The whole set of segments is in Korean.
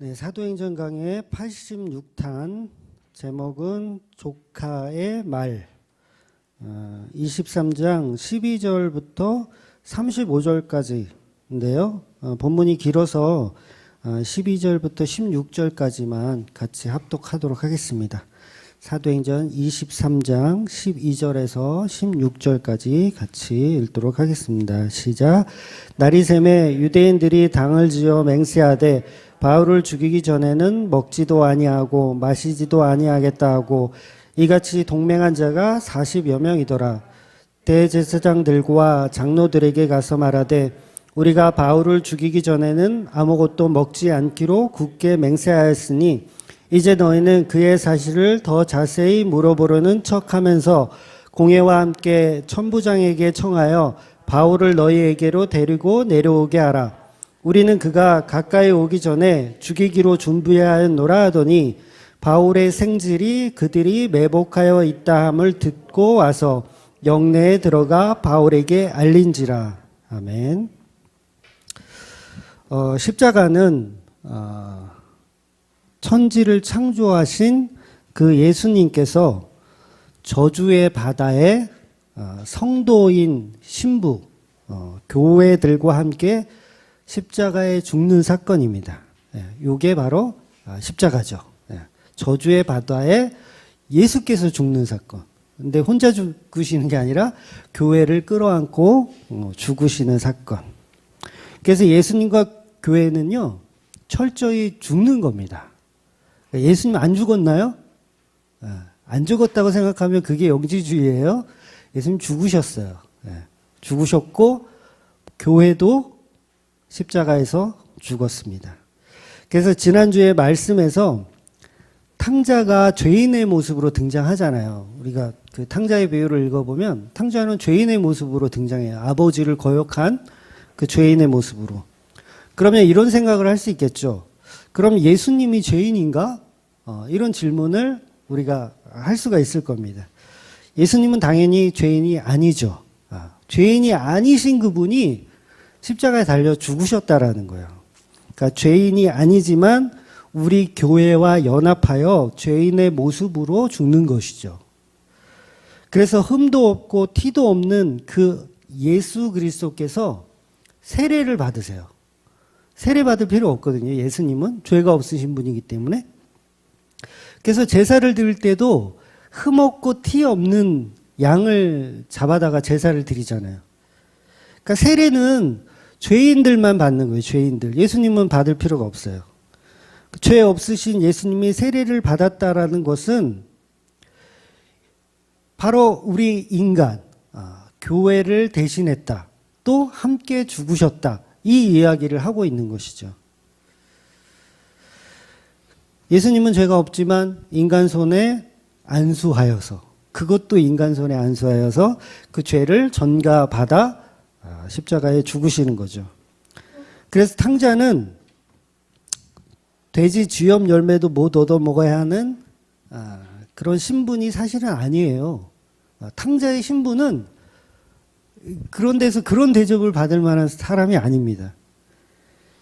네, 사도행전 강의 86탄 제목은 조카의 말 23장 12절부터 35절까지인데요. 본문이 길어서 12절부터 16절까지만 같이 합독하도록 하겠습니다. 사도행전 23장 12절에서 16절까지 같이 읽도록 하겠습니다. 시작. 날이 새매 유대인들이 당을 지어 맹세하되 바울을 죽이기 전에는 먹지도 아니하고 마시지도 아니하겠다 하고 이같이 동맹한 자가 40여 명이더라. 대제사장들과 장로들에게 가서 말하되 우리가 바울을 죽이기 전에는 아무것도 먹지 않기로 굳게 맹세하였으니 이제 너희는 그의 사실을 더 자세히 물어보려는 척하면서 공회와 함께 천부장에게 청하여 바울을 너희에게로 데리고 내려오게 하라. 우리는 그가 가까이 오기 전에 죽이기로 준비해야 하노라 하더니 바울의 생질이 그들이 매복하여 있다 함을 듣고 와서 영내에 들어가 바울에게 알린지라. 아멘. 십자가는 천지를 창조하신 그 예수님께서 저주의 바다에 성도인 신부 교회들과 함께 십자가에 죽는 사건입니다. 이게 바로 십자가죠. 저주의 바다에 예수께서 죽는 사건. 근데 혼자 죽으시는 게 아니라 교회를 끌어안고 죽으시는 사건. 그래서 예수님과 교회는요, 철저히 죽는 겁니다. 예수님 안 죽었나요? 안 죽었다고 생각하면 그게 영지주의예요. 예수님 죽으셨어요. 죽으셨고 교회도 십자가에서 죽었습니다. 그래서 지난주에 말씀에서 탕자가 죄인의 모습으로 등장하잖아요. 우리가 그 탕자의 비유를 읽어보면 탕자는 죄인의 모습으로 등장해요. 아버지를 거역한 그 죄인의 모습으로. 그러면 이런 생각을 할 수 있겠죠. 그럼 예수님이 죄인인가? 이런 질문을 우리가 할 수가 있을 겁니다. 예수님은 당연히 죄인이 아니죠. 죄인이 아니신 그분이 십자가에 달려 죽으셨다라는 거예요. 그러니까 죄인이 아니지만 우리 교회와 연합하여 죄인의 모습으로 죽는 것이죠. 그래서 흠도 없고 티도 없는 그 예수 그리스도께서 세례를 받으세요. 세례 받을 필요 없거든요. 예수님은 죄가 없으신 분이기 때문에. 그래서 제사를 드릴 때도 흠 없고 티 없는 양을 잡아다가 제사를 드리잖아요. 그러니까 세례는 죄인들만 받는 거예요. 죄인들. 예수님은 받을 필요가 없어요. 죄 없으신 예수님이 세례를 받았다라는 것은 바로 우리 인간, 교회를 대신했다. 또 함께 죽으셨다. 이 이야기를 하고 있는 것이죠. 예수님은 죄가 없지만 인간 손에 안수하여서, 그것도 인간 손에 안수하여서 그 죄를 전가받아 십자가에 죽으시는 거죠. 그래서 탕자는 돼지 쥐염 열매도 못 얻어 먹어야 하는 그런 신분이 사실은 아니에요. 탕자의 신분은 그런 데서 그런 대접을 받을 만한 사람이 아닙니다.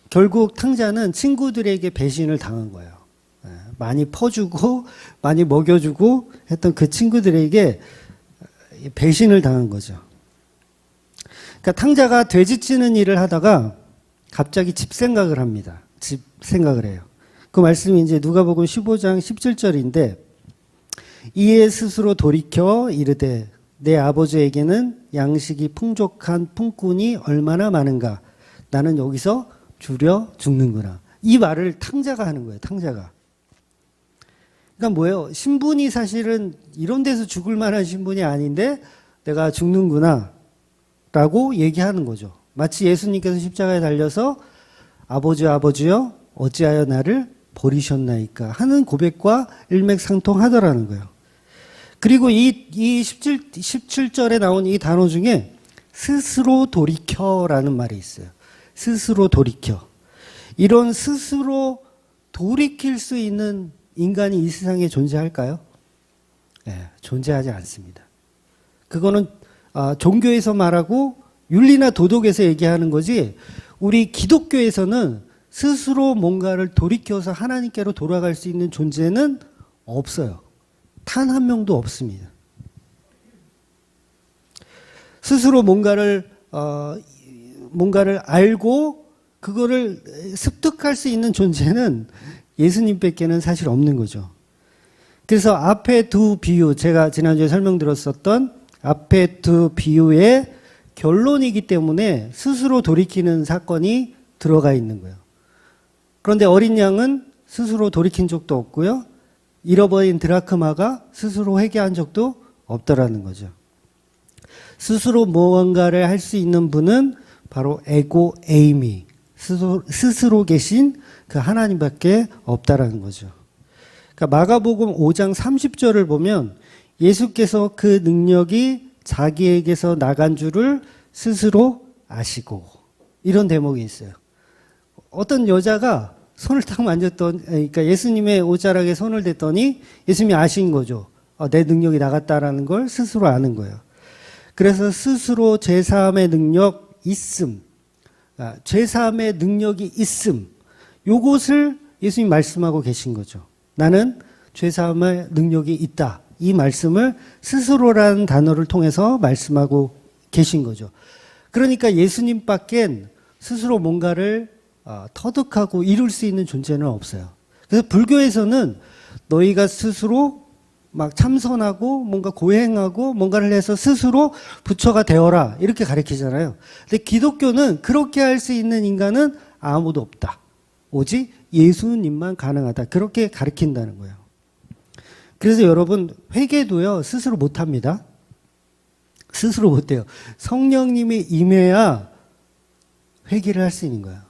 결국 탕자는 친구들에게 배신을 당한 거예요. 많이 퍼주고 많이 먹여주고 했던 그 친구들에게 배신을 당한 거죠. 그러니까 탕자가 돼지 찌는 일을 하다가 갑자기 집 생각을 합니다. 집 생각을 해요. 그 말씀이 이제 누가복음 15장 17절인데 이에 스스로 돌이켜 이르되 내 아버지에게는 양식이 풍족한 품꾼이 얼마나 많은가. 나는 여기서 줄여 죽는구나. 이 말을 탕자가 하는 거예요. 탕자가. 그러니까 뭐예요? 신분이 사실은 이런 데서 죽을 만한 신분이 아닌데 내가 죽는구나 라고 얘기하는 거죠. 마치 예수님께서 십자가에 달려서 아버지여 어찌하여 나를 버리셨나이까 하는 고백과 일맥상통하더라는 거예요. 그리고 이 17절에 나온 이 단어 중에 스스로 돌이켜라는 말이 있어요. 스스로 돌이켜. 이런 스스로 돌이킬 수 있는 인간이 이 세상에 존재할까요? 존재하지 않습니다. 그거는 종교에서 말하고 윤리나 도덕에서 얘기하는 거지 우리 기독교에서는 스스로 뭔가를 돌이켜서 하나님께로 돌아갈 수 있는 존재는 없어요. 단 한 명도 없습니다. 스스로 뭔가를 알고 그거를 습득할 수 있는 존재는 예수님밖에는 사실 없는 거죠. 그래서 앞에 두 비유, 제가 지난주에 설명드렸었던 앞에 두 비유의 결론이기 때문에 스스로 돌이키는 사건이 들어가 있는 거예요. 그런데 어린 양은 스스로 돌이킨 적도 없고요. 잃어버린 드라크마가 스스로 회개한 적도 없더라는 거죠. 스스로 무언가를 할 수 있는 분은 바로 에고 에이미, 스스로 계신 그 하나님밖에 없다라는 거죠. 그러니까 마가복음 5장 30절을 보면 예수께서 그 능력이 자기에게서 나간 줄을 스스로 아시고, 이런 대목이 있어요. 어떤 여자가 손을 딱 그러니까 예수님의 옷자락에 손을 댔더니 예수님이 아신 거죠. 내 능력이 나갔다라는 걸 스스로 아는 거예요. 그래서 스스로 죄사함의 능력 있음, 죄사함의 능력이 있음, 요것을 예수님이 말씀하고 계신 거죠. 나는 죄사함의 능력이 있다. 이 말씀을 스스로라는 단어를 통해서 말씀하고 계신 거죠. 그러니까 예수님밖엔 스스로 뭔가를 터득하고 이룰 수 있는 존재는 없어요. 그래서 불교에서는 너희가 스스로 막 참선하고 뭔가 고행하고 뭔가를 해서 스스로 부처가 되어라 이렇게 가르치잖아요. 근데 기독교는 그렇게 할 수 있는 인간은 아무도 없다. 오직 예수님만 가능하다. 그렇게 가르친다는 거예요. 그래서 여러분 회개도요 스스로 못합니다. 스스로 못해요. 성령님이 임해야 회개를 할 수 있는 거예요.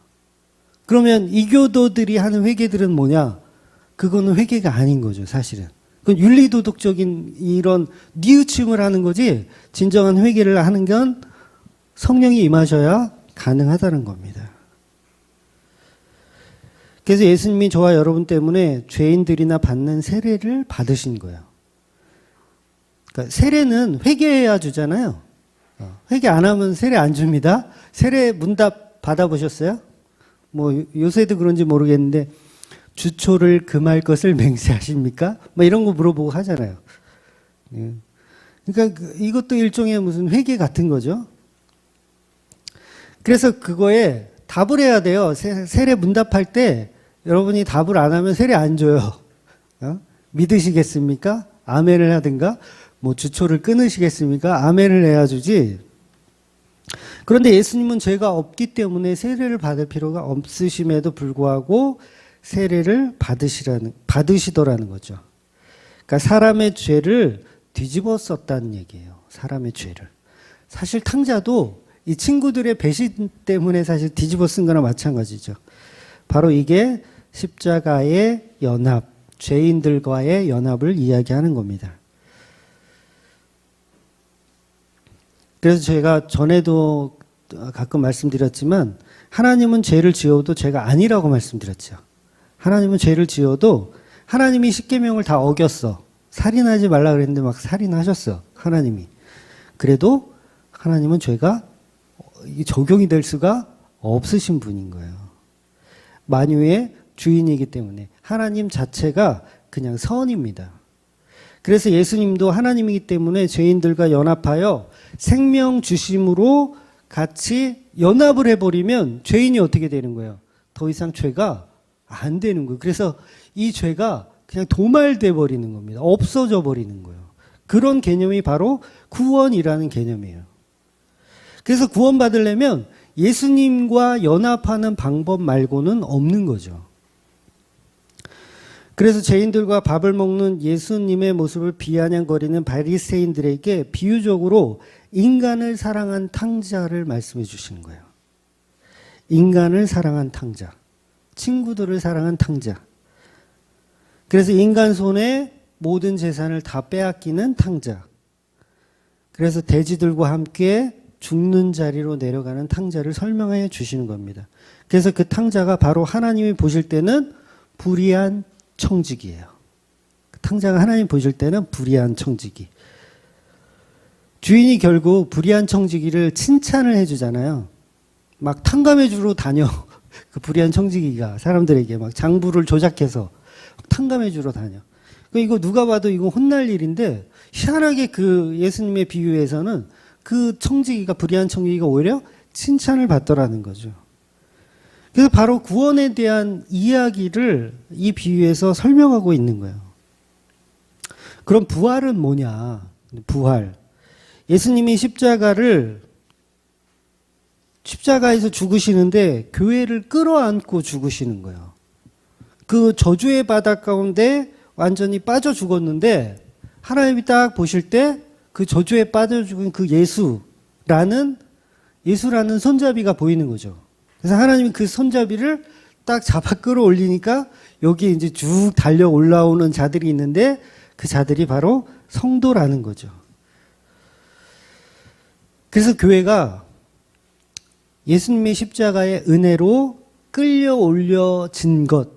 그러면 이교도들이 하는 회개들은 뭐냐? 그거는 회개가 아닌 거죠, 사실은. 그건 윤리도덕적인 이런 뉘우침을 하는 거지, 진정한 회개를 하는 건 성령이 임하셔야 가능하다는 겁니다. 그래서 예수님이 저와 여러분 때문에 죄인들이나 받는 세례를 받으신 거예요. 그러니까 세례는 회개해야 주잖아요. 회개 안 하면 세례 안 줍니다. 세례 문답 받아보셨어요? 뭐 요새도 그런지 모르겠는데 주초를 금할 것을 맹세하십니까? 뭐 이런 거 물어보고 하잖아요. 그러니까 이것도 일종의 무슨 회개 같은 거죠. 그래서 그거에 답을 해야 돼요. 세례 문답할 때 여러분이 답을 안 하면 세례 안 줘요. 믿으시겠습니까? 아멘을 하든가 뭐 주초를 끊으시겠습니까? 아멘을 해야 주지. 그런데 예수님은 죄가 없기 때문에 세례를 받을 필요가 없으심에도 불구하고 세례를 받으시더라는 거죠. 그러니까 사람의 죄를 뒤집어 썼다는 얘기예요. 사람의 죄를. 사실 탕자도 이 친구들의 배신 때문에 사실 뒤집어 쓴 거나 마찬가지죠. 바로 이게 십자가의 연합, 죄인들과의 연합을 이야기하는 겁니다. 그래서 제가 전에도 가끔 말씀드렸지만 하나님은 죄를 지어도 죄가 아니라고 말씀드렸죠. 하나님은 죄를 지어도 하나님이 십계명을 다 어겼어. 살인하지 말라 그랬는데 막 살인하셨어. 하나님이. 그래도 하나님은 죄가 적용이 될 수가 없으신 분인 거예요. 만유의 주인이기 때문에 하나님 자체가 그냥 선입니다. 그래서 예수님도 하나님이기 때문에 죄인들과 연합하여 생명 주심으로 같이 연합을 해버리면 죄인이 어떻게 되는 거예요? 더 이상 죄가 안 되는 거예요. 그래서 이 죄가 그냥 도말돼 버리는 겁니다. 없어져 버리는 거예요. 그런 개념이 바로 구원이라는 개념이에요. 그래서 구원받으려면 예수님과 연합하는 방법 말고는 없는 거죠. 그래서 죄인들과 밥을 먹는 예수님의 모습을 비아냥거리는 바리새인들에게 비유적으로 인간을 사랑한 탕자를 말씀해 주시는 거예요. 인간을 사랑한 탕자. 친구들을 사랑한 탕자. 그래서 인간 손에 모든 재산을 다 빼앗기는 탕자. 그래서 돼지들과 함께 죽는 자리로 내려가는 탕자를 설명해 주시는 겁니다. 그래서 그 탕자가 바로 하나님이 보실 때는 불의한 청지기예요. 탕자가 하나님 보실 때는 불의한 청지기. 주인이 결국 불의한 청지기를 칭찬을 해주잖아요. 막 탕감해 주러 다녀. 그 불의한 청지기가 사람들에게 막 장부를 조작해서 탕감해 주러 다녀. 이거 누가 봐도 이거 혼날 일인데 희한하게 그 예수님의 비유에서는 그 청지기가 불의한 청지기가 오히려 칭찬을 받더라는 거죠. 그래서 바로 구원에 대한 이야기를 이 비유에서 설명하고 있는 거예요. 그럼 부활은 뭐냐? 부활. 예수님이 십자가에서 죽으시는데 교회를 끌어안고 죽으시는 거예요. 그 저주의 바다 가운데 완전히 빠져 죽었는데 하나님이 딱 보실 때 그 저주에 빠져 죽은 그 예수라는 손잡이가 보이는 거죠. 그래서 하나님이 그 손잡이를 딱 잡아 끌어올리니까 여기 이제 쭉 달려 올라오는 자들이 있는데 그 자들이 바로 성도라는 거죠. 그래서 교회가 예수님의 십자가의 은혜로 끌려 올려진 것,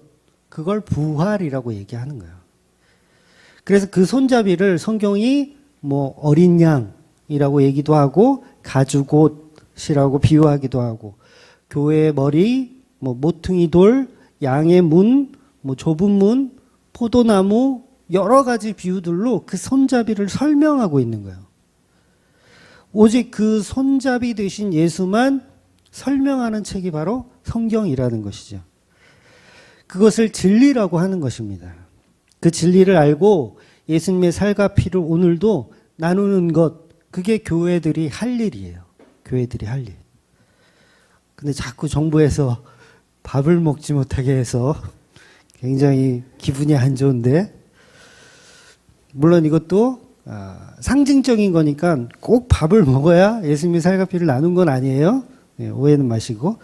그걸 부활이라고 얘기하는 거예요. 그래서 그 손잡이를 성경이 뭐 어린 양이라고 얘기도 하고 가죽옷이라고 비유하기도 하고 교회의 머리, 뭐 모퉁이 돌, 양의 문, 뭐 좁은 문, 포도나무 여러 가지 비유들로 그 손잡이를 설명하고 있는 거예요. 오직 그 손잡이 되신 예수만 설명하는 책이 바로 성경이라는 것이죠. 그것을 진리라고 하는 것입니다. 그 진리를 알고 예수님의 살과 피를 오늘도 나누는 것, 그게 교회들이 할 일이에요. 교회들이 할 일. 근데 자꾸 정부에서 밥을 먹지 못하게 해서 굉장히 기분이 안 좋은데, 물론 이것도 상징적인 거니까 꼭 밥을 먹어야 예수님의 살과 피를 나눈 건 아니에요. 오해는 마시고.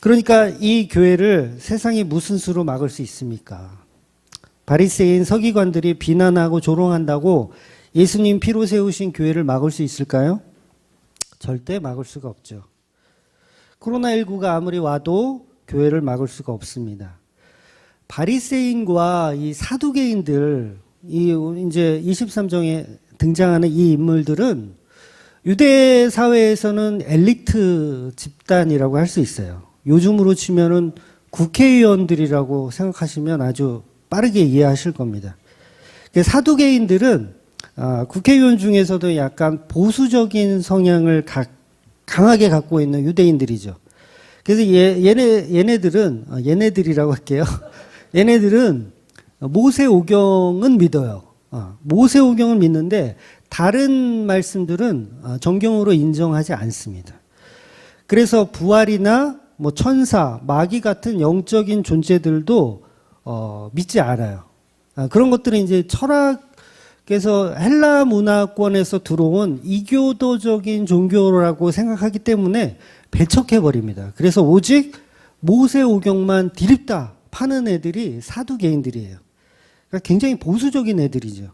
그러니까 이 교회를 세상이 무슨 수로 막을 수 있습니까? 바리새인 서기관들이 비난하고 조롱한다고 예수님 피로 세우신 교회를 막을 수 있을까요? 절대 막을 수가 없죠. 코로나19가 아무리 와도 교회를 막을 수가 없습니다. 바리새인과 이 사두개인들, 이제 23장에 등장하는 이 인물들은 유대 사회에서는 엘리트 집단이라고 할 수 있어요. 요즘으로 치면은 국회의원들이라고 생각하시면 아주 빠르게 이해하실 겁니다. 사두개인들은 국회의원 중에서도 약간 보수적인 성향을 강하게 갖고 있는 유대인들이죠. 그래서 얘네들이라고 할게요. 얘네들은 모세오경은 믿어요. 모세오경은 믿는데 다른 말씀들은 정경으로 인정하지 않습니다. 그래서 부활이나 뭐 천사, 마귀 같은 영적인 존재들도 믿지 않아요. 그런 것들은 이제 철학에서 헬라 문화권에서 들어온 이교도적인 종교라고 생각하기 때문에 배척해 버립니다. 그래서 오직 모세오경만 디립다 파는 애들이 사두개인들이에요. 그러니까 굉장히 보수적인 애들이죠.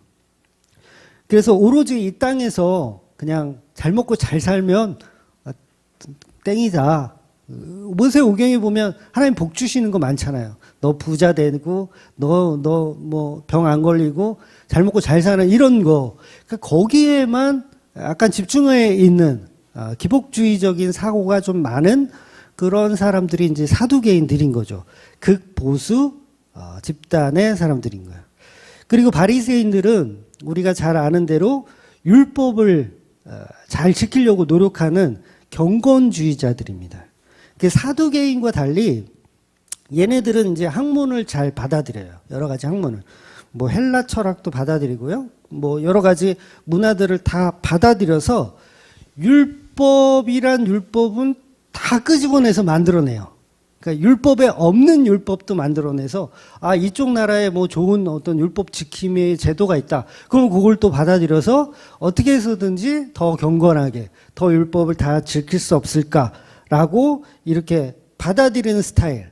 그래서 오로지 이 땅에서 그냥 잘 먹고 잘 살면 땡이다. 모세오경에 보면 하나님 복 주시는 거 많잖아요. 너 부자 되고 너 뭐 병 안 걸리고 잘 먹고 잘 사는 이런 거. 그러니까 거기에만 약간 집중해 있는 기복주의적인 사고가 좀 많은 그런 사람들이 이제 사두개인들인 거죠. 극보수 집단의 사람들인 거예요. 그리고 바리새인들은 우리가 잘 아는 대로 율법을 잘 지키려고 노력하는 경건주의자들입니다. 그 사두개인과 달리 얘네들은 이제 학문을 잘 받아들여요. 여러 가지 학문을. 뭐 헬라 철학도 받아들이고요. 뭐 여러 가지 문화들을 다 받아들여서 율법이란 율법은 다 끄집어내서 만들어내요. 그러니까 율법에 없는 율법도 만들어내서 이쪽 나라에 뭐 좋은 어떤 율법 지킴의 제도가 있다. 그럼 그걸 또 받아들여서 어떻게 해서든지 더 경건하게 더 율법을 다 지킬 수 없을까라고 이렇게 받아들이는 스타일.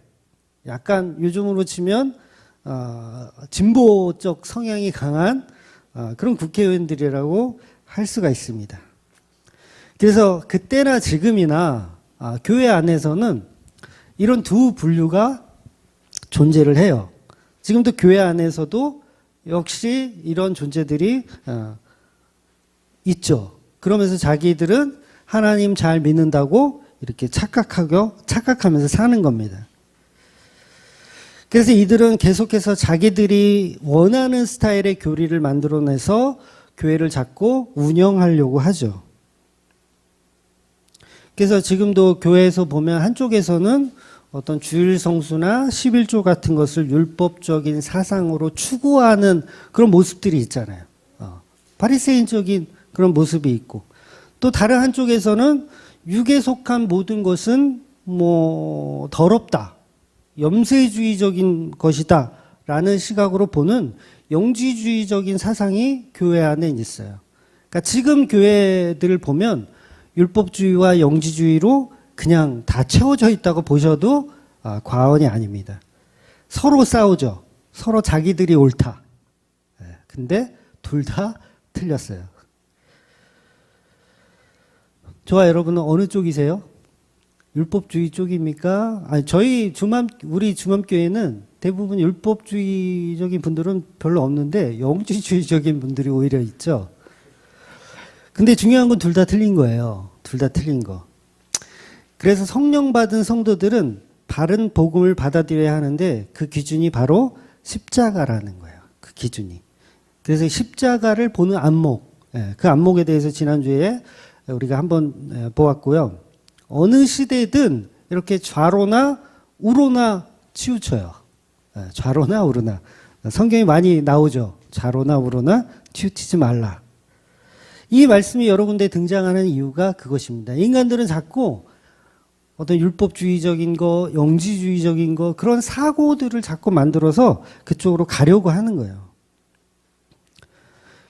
약간 요즘으로 치면 진보적 성향이 강한 그런 국회의원들이라고 할 수가 있습니다. 그래서 그때나 지금이나 교회 안에서는 이런 두 분류가 존재를 해요. 지금도 교회 안에서도 역시 이런 존재들이 있죠. 그러면서 자기들은 하나님 잘 믿는다고 이렇게 착각하면서 사는 겁니다. 그래서 이들은 계속해서 자기들이 원하는 스타일의 교리를 만들어내서 교회를 잡고 운영하려고 하죠. 그래서 지금도 교회에서 보면 한쪽에서는 어떤 주일 성수나 11조 같은 것을 율법적인 사상으로 추구하는 그런 모습들이 있잖아요. 바리새인적인 그런 모습이 있고, 또 다른 한쪽에서는 육에 속한 모든 것은 뭐 더럽다, 염세주의적인 것이다 라는 시각으로 보는 영지주의적인 사상이 교회 안에 있어요. 그러니까 지금 교회들을 보면 율법주의와 영지주의로 그냥 다 채워져 있다고 보셔도 과언이 아닙니다. 서로 싸우죠. 서로 자기들이 옳다. 근데 둘 다 틀렸어요. 저와 여러분은 어느 쪽이세요? 율법주의 쪽입니까? 아니, 우리 주맘교회는 대부분 율법주의적인 분들은 별로 없는데 영지주의적인 분들이 오히려 있죠. 근데 중요한 건 둘 다 틀린 거예요. 둘 다 틀린 거. 그래서 성령 받은 성도들은 바른 복음을 받아들여야 하는데 그 기준이 바로 십자가라는 거예요. 그 기준이. 그래서 십자가를 보는 안목, 그 안목에 대해서 지난주에 우리가 한번 보았고요. 어느 시대든 이렇게 좌로나 우로나 치우쳐요. 좌로나 우로나. 성경이 많이 나오죠. 좌로나 우로나 치우치지 말라. 이 말씀이 여러 군데 등장하는 이유가 그것입니다. 인간들은 자꾸 어떤 율법주의적인 거, 영지주의적인 거, 그런 사고들을 자꾸 만들어서 그쪽으로 가려고 하는 거예요.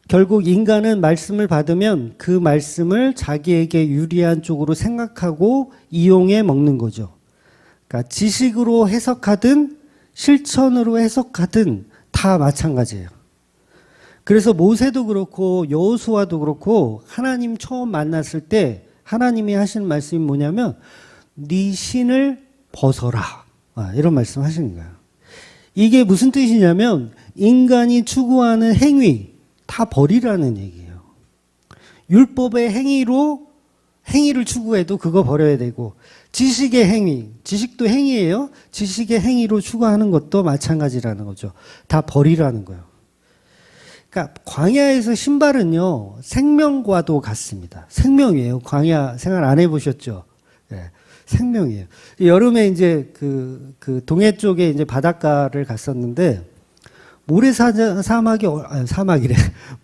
결국 인간은 말씀을 받으면 그 말씀을 자기에게 유리한 쪽으로 생각하고 이용해 먹는 거죠. 그러니까 지식으로 해석하든 실천으로 해석하든 다 마찬가지예요. 그래서 모세도 그렇고 여호수아도 그렇고 하나님 처음 만났을 때 하나님이 하시는 말씀이 뭐냐면 네 신을 벗어라. 이런 말씀 하시는 거예요. 이게 무슨 뜻이냐면 인간이 추구하는 행위 다 버리라는 얘기예요. 율법의 행위를 추구해도 그거 버려야 되고, 지식의 행위, 지식도 행위예요. 지식의 행위로 추구하는 것도 마찬가지라는 거죠. 다 버리라는 거예요. 그러니까 광야에서 신발은요, 생명과도 같습니다. 생명이에요. 광야 생활 안 해보셨죠? 네, 생명이에요. 여름에 이제 그 동해 쪽에 이제 바닷가를 갔었는데,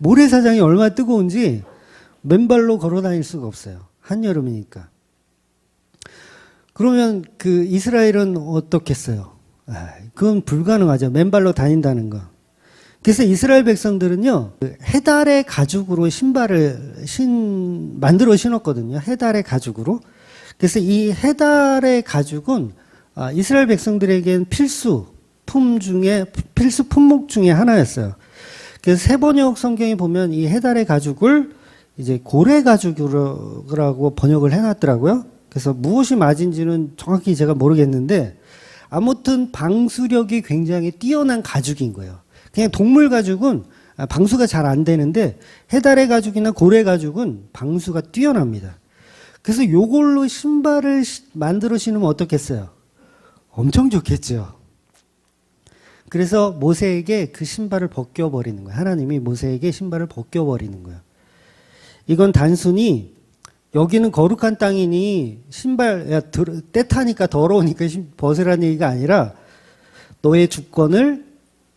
모래사장이 얼마나 뜨거운지 맨발로 걸어 다닐 수가 없어요. 한여름이니까. 그러면 그 이스라엘은 어떻겠어요? 그건 불가능하죠. 맨발로 다닌다는 거. 그래서 이스라엘 백성들은요, 해달의 가죽으로 신발을 만들어 신었거든요. 해달의 가죽으로. 그래서 이 해달의 가죽은 이스라엘 백성들에겐 필수 품목 중에 하나였어요. 그래서 세번역 성경에 보면 이 해달의 가죽을 이제 고래 가죽이라고 번역을 해놨더라고요. 그래서 무엇이 맞은지는 정확히 제가 모르겠는데 아무튼 방수력이 굉장히 뛰어난 가죽인 거예요. 그냥 동물 가죽은 방수가 잘 안 되는데 해달의 가죽이나 고래 가죽은 방수가 뛰어납니다. 그래서 요걸로 신발을 만들어 신으면 어떻겠어요? 엄청 좋겠죠. 그래서 모세에게 그 신발을 벗겨버리는 거예요. 하나님이 모세에게 신발을 벗겨버리는 거예요. 이건 단순히 여기는 거룩한 땅이니 신발 때 타니까 더러우니까 벗으라는 얘기가 아니라 너의 주권을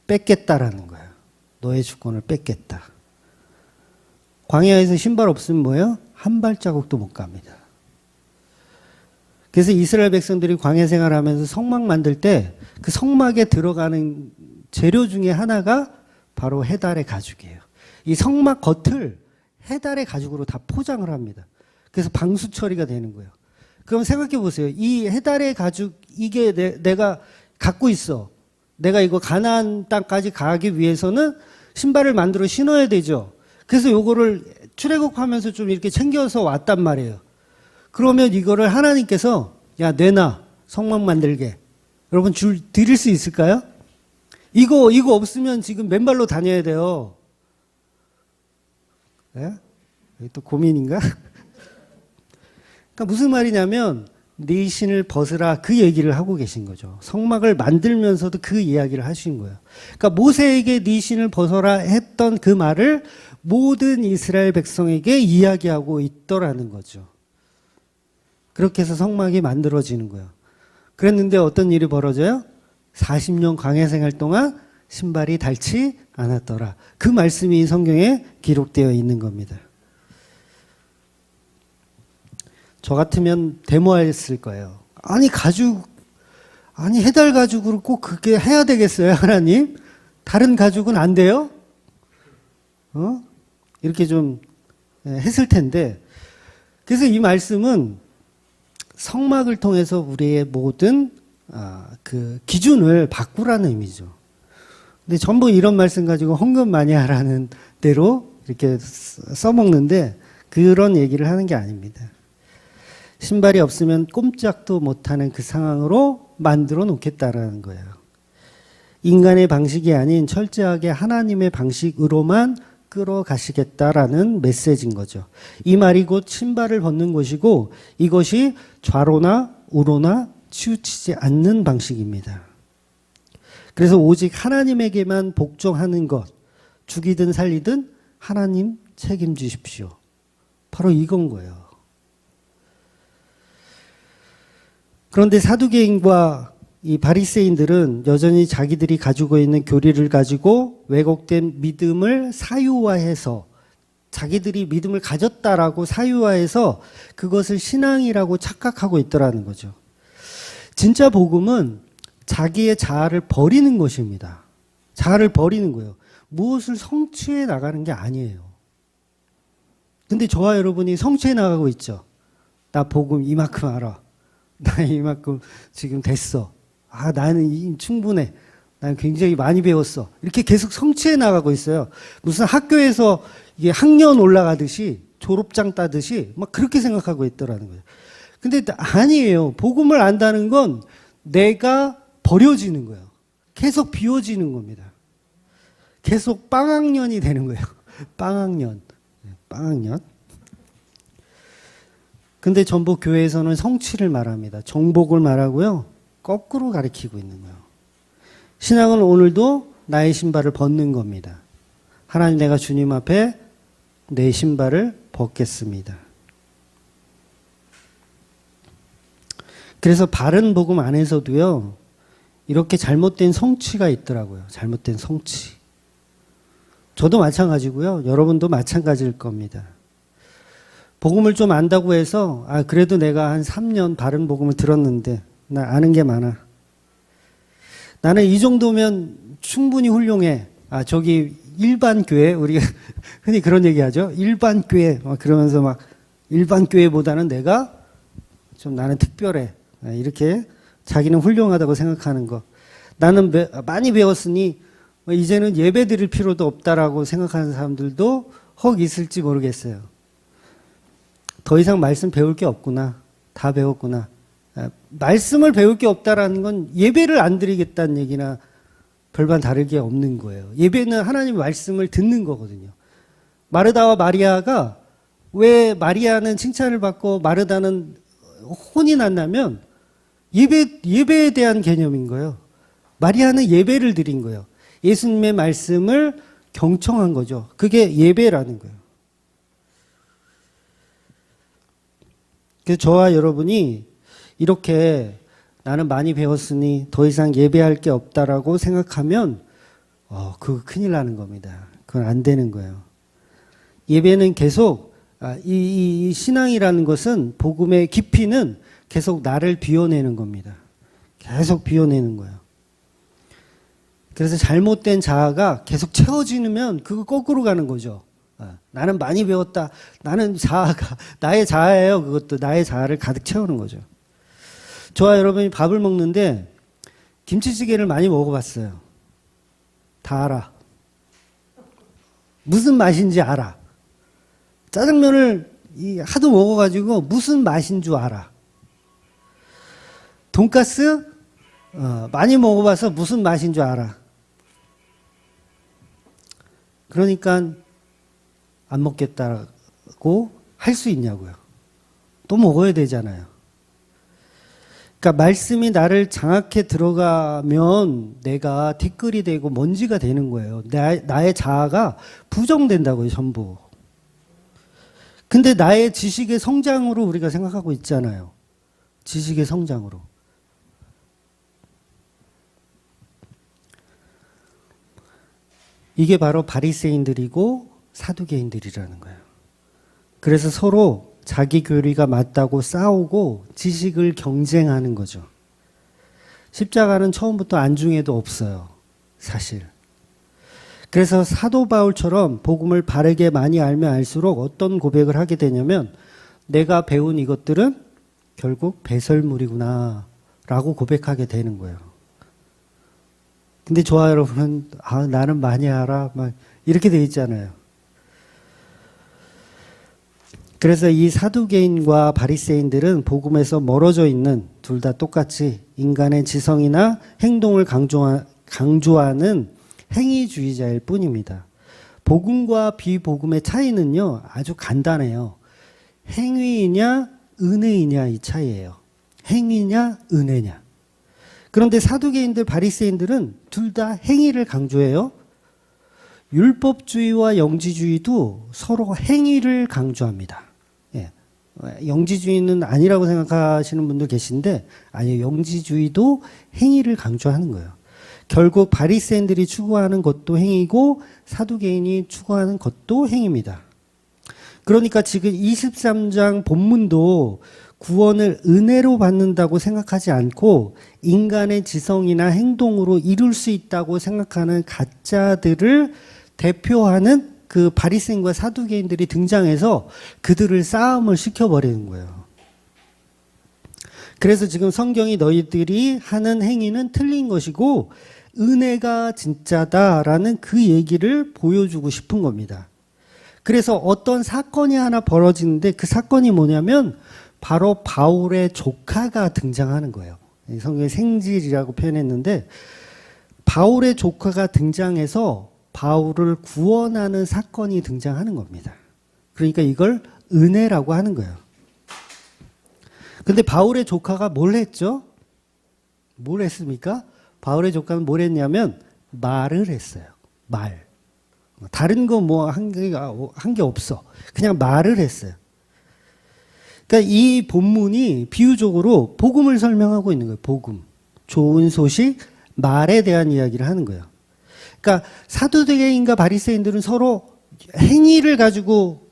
뺏겠다라는 거예요. 너의 주권을 뺏겠다. 광야에서 신발 없으면 뭐예요? 한 발자국도 못 갑니다. 그래서 이스라엘 백성들이 광야 생활하면서 성막 만들 때 그 성막에 들어가는 재료 중에 하나가 바로 해달의 가죽이에요. 이 성막 겉을 해달의 가죽으로 다 포장을 합니다. 그래서 방수 처리가 되는 거예요. 그럼 생각해 보세요. 이 해달의 가죽, 이게 내가 갖고 있어. 내가 이거 가나안 땅까지 가기 위해서는 신발을 만들어 신어야 되죠. 그래서 요거를 출애굽하면서 좀 이렇게 챙겨서 왔단 말이에요. 그러면 이거를 하나님께서 야 내놔 성막 만들게. 여러분 드릴 수 있을까요? 이거 없으면 지금 맨발로 다녀야 돼요. 네? 또 고민인가? 그러니까 무슨 말이냐면 네 신을 벗으라 그 얘기를 하고 계신 거죠. 성막을 만들면서도 그 이야기를 하신 거예요. 그러니까 모세에게 네 신을 벗어라 했던 그 말을 모든 이스라엘 백성에게 이야기하고 있더라는 거죠. 그렇게 해서 성막이 만들어지는 거예요. 그랬는데 어떤 일이 벌어져요? 40년 광야 생활 동안 신발이 닳지 않았더라. 그 말씀이 성경에 기록되어 있는 겁니다. 저 같으면 데모했을 거예요. 아니 해달 가죽으로 꼭 그렇게 해야 되겠어요, 하나님? 다른 가죽은 안 돼요? 이렇게 좀 했을 텐데. 그래서 이 말씀은 성막을 통해서 우리의 모든 그 기준을 바꾸라는 의미죠. 근데 전부 이런 말씀 가지고 헌금 많이 하라는 대로 이렇게 써먹는데 그런 얘기를 하는 게 아닙니다. 신발이 없으면 꼼짝도 못하는 그 상황으로 만들어 놓겠다라는 거예요. 인간의 방식이 아닌 철저하게 하나님의 방식으로만 끌어가시겠다라는 메시지인 거죠. 이 말이 곧 신발을 벗는 것이고 이것이 좌로나 우로나 치우치지 않는 방식입니다. 그래서 오직 하나님에게만 복종하는 것, 죽이든 살리든 하나님 책임지십시오. 바로 이건 거예요. 그런데 사두개인과 이 바리새인들은 여전히 자기들이 가지고 있는 교리를 가지고 왜곡된 믿음을 사유화해서 자기들이 믿음을 가졌다라고 사유화해서 그것을 신앙이라고 착각하고 있더라는 거죠. 진짜 복음은 자기의 자아를 버리는 것입니다. 자아를 버리는 거예요. 무엇을 성취해 나가는 게 아니에요. 근데 저와 여러분이 성취해 나가고 있죠. 나 복음 이만큼 알아. 나 이만큼 지금 됐어. 나는 충분해. 난 굉장히 많이 배웠어. 이렇게 계속 성취해 나가고 있어요. 무슨 학교에서 이게 학년 올라가듯이 졸업장 따듯이 막 그렇게 생각하고 있더라는 거예요. 근데 아니에요. 복음을 안다는 건 내가 버려지는 거예요. 계속 비워지는 겁니다. 계속 빵학년이 되는 거예요. 빵학년. 빵학년. 근데 전부 교회에서는 성취를 말합니다. 정복을 말하고요. 거꾸로 가리키고 있는 거예요. 신앙은 오늘도 나의 신발을 벗는 겁니다. 하나님, 내가 주님 앞에 내 신발을 벗겠습니다. 그래서 바른 복음 안에서도요, 이렇게 잘못된 성취가 있더라고요. 잘못된 성취. 저도 마찬가지고요. 여러분도 마찬가지일 겁니다. 복음을 좀 안다고 해서 그래도 내가 한 3년 바른 복음을 들었는데 나 아는 게 많아. 나는 이 정도면 충분히 훌륭해. 저기 일반 교회, 우리가 흔히 그런 얘기하죠. 일반 교회 그러면서 막 일반 교회보다는 내가 좀 나는 특별해. 이렇게 자기는 훌륭하다고 생각하는 거. 나는 많이 배웠으니 이제는 예배 드릴 필요도 없다라고 생각하는 사람들도 혹 있을지 모르겠어요. 더 이상 말씀 배울 게 없구나. 다 배웠구나. 말씀을 배울 게 없다라는 건 예배를 안 드리겠다는 얘기나 별반 다를 게 없는 거예요. 예배는 하나님 말씀을 듣는 거거든요. 마르다와 마리아가 왜 마리아는 칭찬을 받고 마르다는 혼이 났냐면 예배에 대한 개념인 거예요. 마리아는 예배를 드린 거예요. 예수님의 말씀을 경청한 거죠. 그게 예배라는 거예요. 그래서 저와 여러분이 이렇게 나는 많이 배웠으니 더 이상 예배할 게 없다라고 생각하면 그거 큰일 나는 겁니다. 그건 안 되는 거예요. 예배는 계속 이 신앙이라는 것은 복음의 깊이는 계속 나를 비워내는 겁니다. 계속 비워내는 거예요. 그래서 잘못된 자아가 계속 채워지면 그거 거꾸로 가는 거죠. 나는 많이 배웠다. 나는 자아가 나의 자아예요. 그것도 나의 자아를 가득 채우는 거죠. 저와 여러분이 밥을 먹는데 김치찌개를 많이 먹어봤어요. 다 알아. 무슨 맛인지 알아. 짜장면을 하도 먹어가지고 무슨 맛인 줄 알아. 돈가스 많이 먹어봐서 무슨 맛인 줄 알아. 그러니까 안 먹겠다고 할 수 있냐고요. 또 먹어야 되잖아요. 그러니까 말씀이 나를 장악해 들어가면 내가 티끌이 되고 먼지가 되는 거예요. 나의 자아가 부정된다고요, 전부. 근데 나의 지식의 성장으로 우리가 생각하고 있잖아요. 지식의 성장으로. 이게 바로 바리새인들이고 사두개인들이라는 거예요. 그래서 서로 자기 교리가 맞다고 싸우고 지식을 경쟁하는 거죠. 십자가는 처음부터 안중에도 없어요. 사실. 그래서 사도 바울처럼 복음을 바르게 많이 알면 알수록 어떤 고백을 하게 되냐면 내가 배운 이것들은 결국 배설물이구나 라고 고백하게 되는 거예요. 근데 저와 여러분은 나는 많이 알아 막 이렇게 돼 있잖아요. 그래서 이 사두개인과 바리새인들은 복음에서 멀어져 있는 둘 다 똑같이 인간의 지성이나 행동을 강조하는 행위주의자일 뿐입니다. 복음과 비복음의 차이는요, 아주 간단해요. 행위이냐, 은혜이냐 이 차이예요. 행위냐, 은혜냐. 그런데 사두개인들, 바리새인들은 둘 다 행위를 강조해요. 율법주의와 영지주의도 서로 행위를 강조합니다. 예. 영지주의는 아니라고 생각하시는 분들 계신데 아니요, 영지주의도 행위를 강조하는 거예요. 결국 바리새인들이 추구하는 것도 행위고 사두개인이 추구하는 것도 행위입니다. 그러니까 지금 23장 본문도 구원을 은혜로 받는다고 생각하지 않고 인간의 지성이나 행동으로 이룰 수 있다고 생각하는 가짜들을 대표하는 그 바리새인과 사두개인들이 등장해서 그들을 싸움을 시켜버리는 거예요. 그래서 지금 성경이 너희들이 하는 행위는 틀린 것이고 은혜가 진짜다라는 그 얘기를 보여주고 싶은 겁니다. 그래서 어떤 사건이 하나 벌어지는데 그 사건이 뭐냐면 바로 바울의 조카가 등장하는 거예요. 성경에 생질이라고 표현했는데 바울의 조카가 등장해서 바울을 구원하는 사건이 등장하는 겁니다. 그러니까 이걸 은혜라고 하는 거예요. 근데 바울의 조카가 뭘 했죠? 뭘 했습니까? 바울의 조카는 뭘 했냐면 말을 했어요. 말. 다른 거 뭐 한 게 없어. 그냥 말을 했어요. 그러니까 이 본문이 비유적으로 복음을 설명하고 있는 거예요. 복음. 좋은 소식, 말에 대한 이야기를 하는 거예요. 그러니까 사두개인과 바리새인들은 서로 행위를 가지고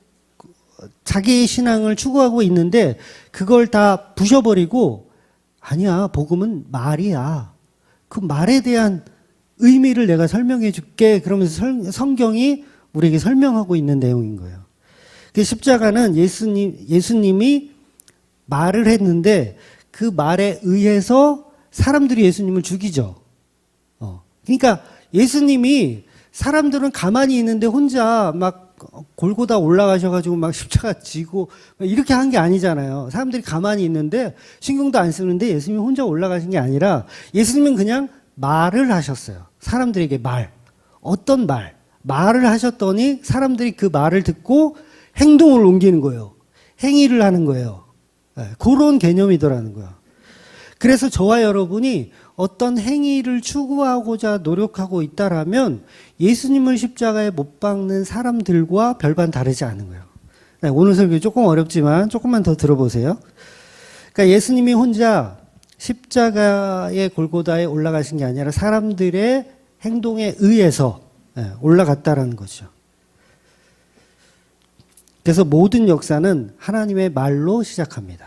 자기의 신앙을 추구하고 있는데 그걸 다 부셔버리고 아니야, 복음은 말이야. 그 말에 대한 의미를 내가 설명해 줄게. 그러면서 성경이 우리에게 설명하고 있는 내용인 거예요. 그 십자가는 예수님이 말을 했는데 그 말에 의해서 사람들이 예수님을 죽이죠. 그러니까 예수님이 사람들은 가만히 있는데 혼자 막 골고다 올라가셔가지고 막 십자가 지고 이렇게 한 게 아니잖아요. 사람들이 가만히 있는데 신경도 안 쓰는데 예수님이 혼자 올라가신 게 아니라 예수님은 그냥 말을 하셨어요. 사람들에게 말. 어떤 말? 말을 하셨더니 사람들이 그 말을 듣고 행동을 옮기는 거예요. 행위를 하는 거예요. 그런 개념이더라는 거예요. 그래서 저와 여러분이 어떤 행위를 추구하고자 노력하고 있다라면 예수님을 십자가에 못 박는 사람들과 별반 다르지 않은 거예요. 오늘 설교 조금 어렵지만 조금만 더 들어보세요. 그러니까 예수님이 혼자 십자가의 골고다에 올라가신 게 아니라 사람들의 행동에 의해서 올라갔다라는 거죠. 그래서 모든 역사는 하나님의 말로 시작합니다.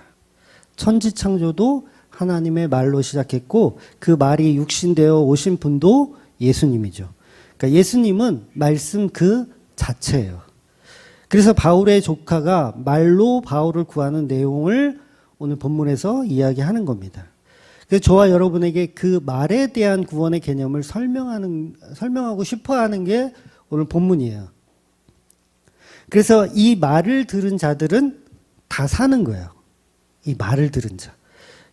천지창조도 하나님의 말로 시작했고 그 말이 육신되어 오신 분도 예수님이죠. 그러니까 예수님은 말씀 그 자체예요. 그래서 바울의 조카가 말로 바울을 구하는 내용을 오늘 본문에서 이야기하는 겁니다. 그래서 저와 여러분에게 그 말에 대한 구원의 개념을 설명하고 싶어 하는 게 오늘 본문이에요. 그래서 이 말을 들은 자들은 다 사는 거예요. 이 말을 들은 자.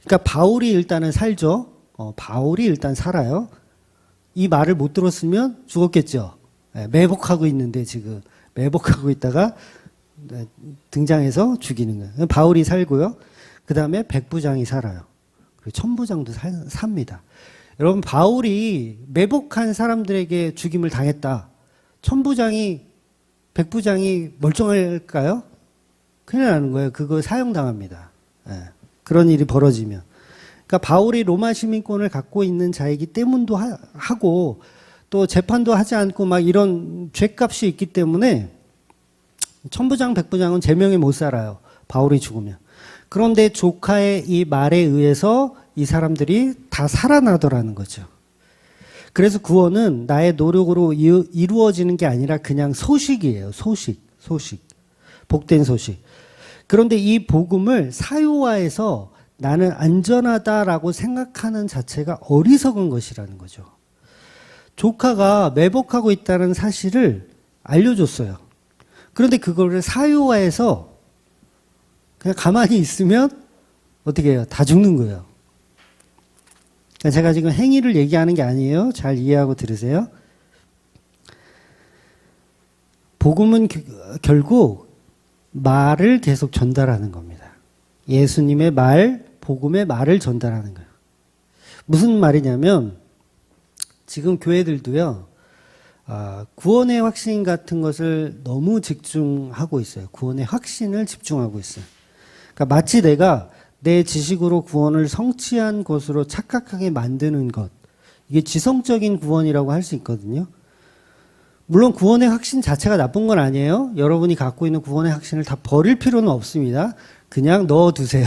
그러니까 바울이 일단은 살죠. 바울이 일단 살아요. 이 말을 못 들었으면 죽었겠죠. 매복하고 있는데 지금 매복하고 있다가 등장해서 죽이는 거예요. 바울이 살고요. 그 다음에 백부장이 살아요. 그 천부장도 삽니다. 여러분, 바울이 매복한 사람들에게 죽임을 당했다. 천부장이, 백부장이 멀쩡할까요? 큰일 나는 거예요. 그거 사형당합니다. 예, 그런 일이 벌어지면. 그러니까 바울이 로마 시민권을 갖고 있는 자이기 때문도 하고 또 재판도 하지 않고 막 이런 죄값이 있기 때문에 천부장, 백부장은 제명에 못 살아요. 바울이 죽으면. 그런데 조카의 이 말에 의해서 이 사람들이 다 살아나더라는 거죠. 그래서 구원은 나의 노력으로 이루어지는 게 아니라 그냥 소식이에요. 소식. 복된 소식. 그런데 이 복음을 사유화해서 나는 안전하다라고 생각하는 자체가 어리석은 것이라는 거죠. 조카가 매복하고 있다는 사실을 알려줬어요. 그런데 그거를 사유화해서 그냥 가만히 있으면 어떻게 해요? 다 죽는 거예요. 제가 지금 행위를 얘기하는 게 아니에요. 잘 이해하고 들으세요. 복음은 결국 말을 계속 전달하는 겁니다. 예수님의 말, 복음의 말을 전달하는 거예요. 무슨 말이냐면 지금 교회들도요. 구원의 확신 같은 것을 너무 집중하고 있어요. 구원의 확신을 집중하고 있어요. 그러니까 마치 내가 내 지식으로 구원을 성취한 것으로 착각하게 만드는 것. 이게 지성적인 구원이라고 할 수 있거든요. 물론 구원의 확신 자체가 나쁜 건 아니에요. 여러분이 갖고 있는 구원의 확신을 다 버릴 필요는 없습니다. 그냥 넣어두세요.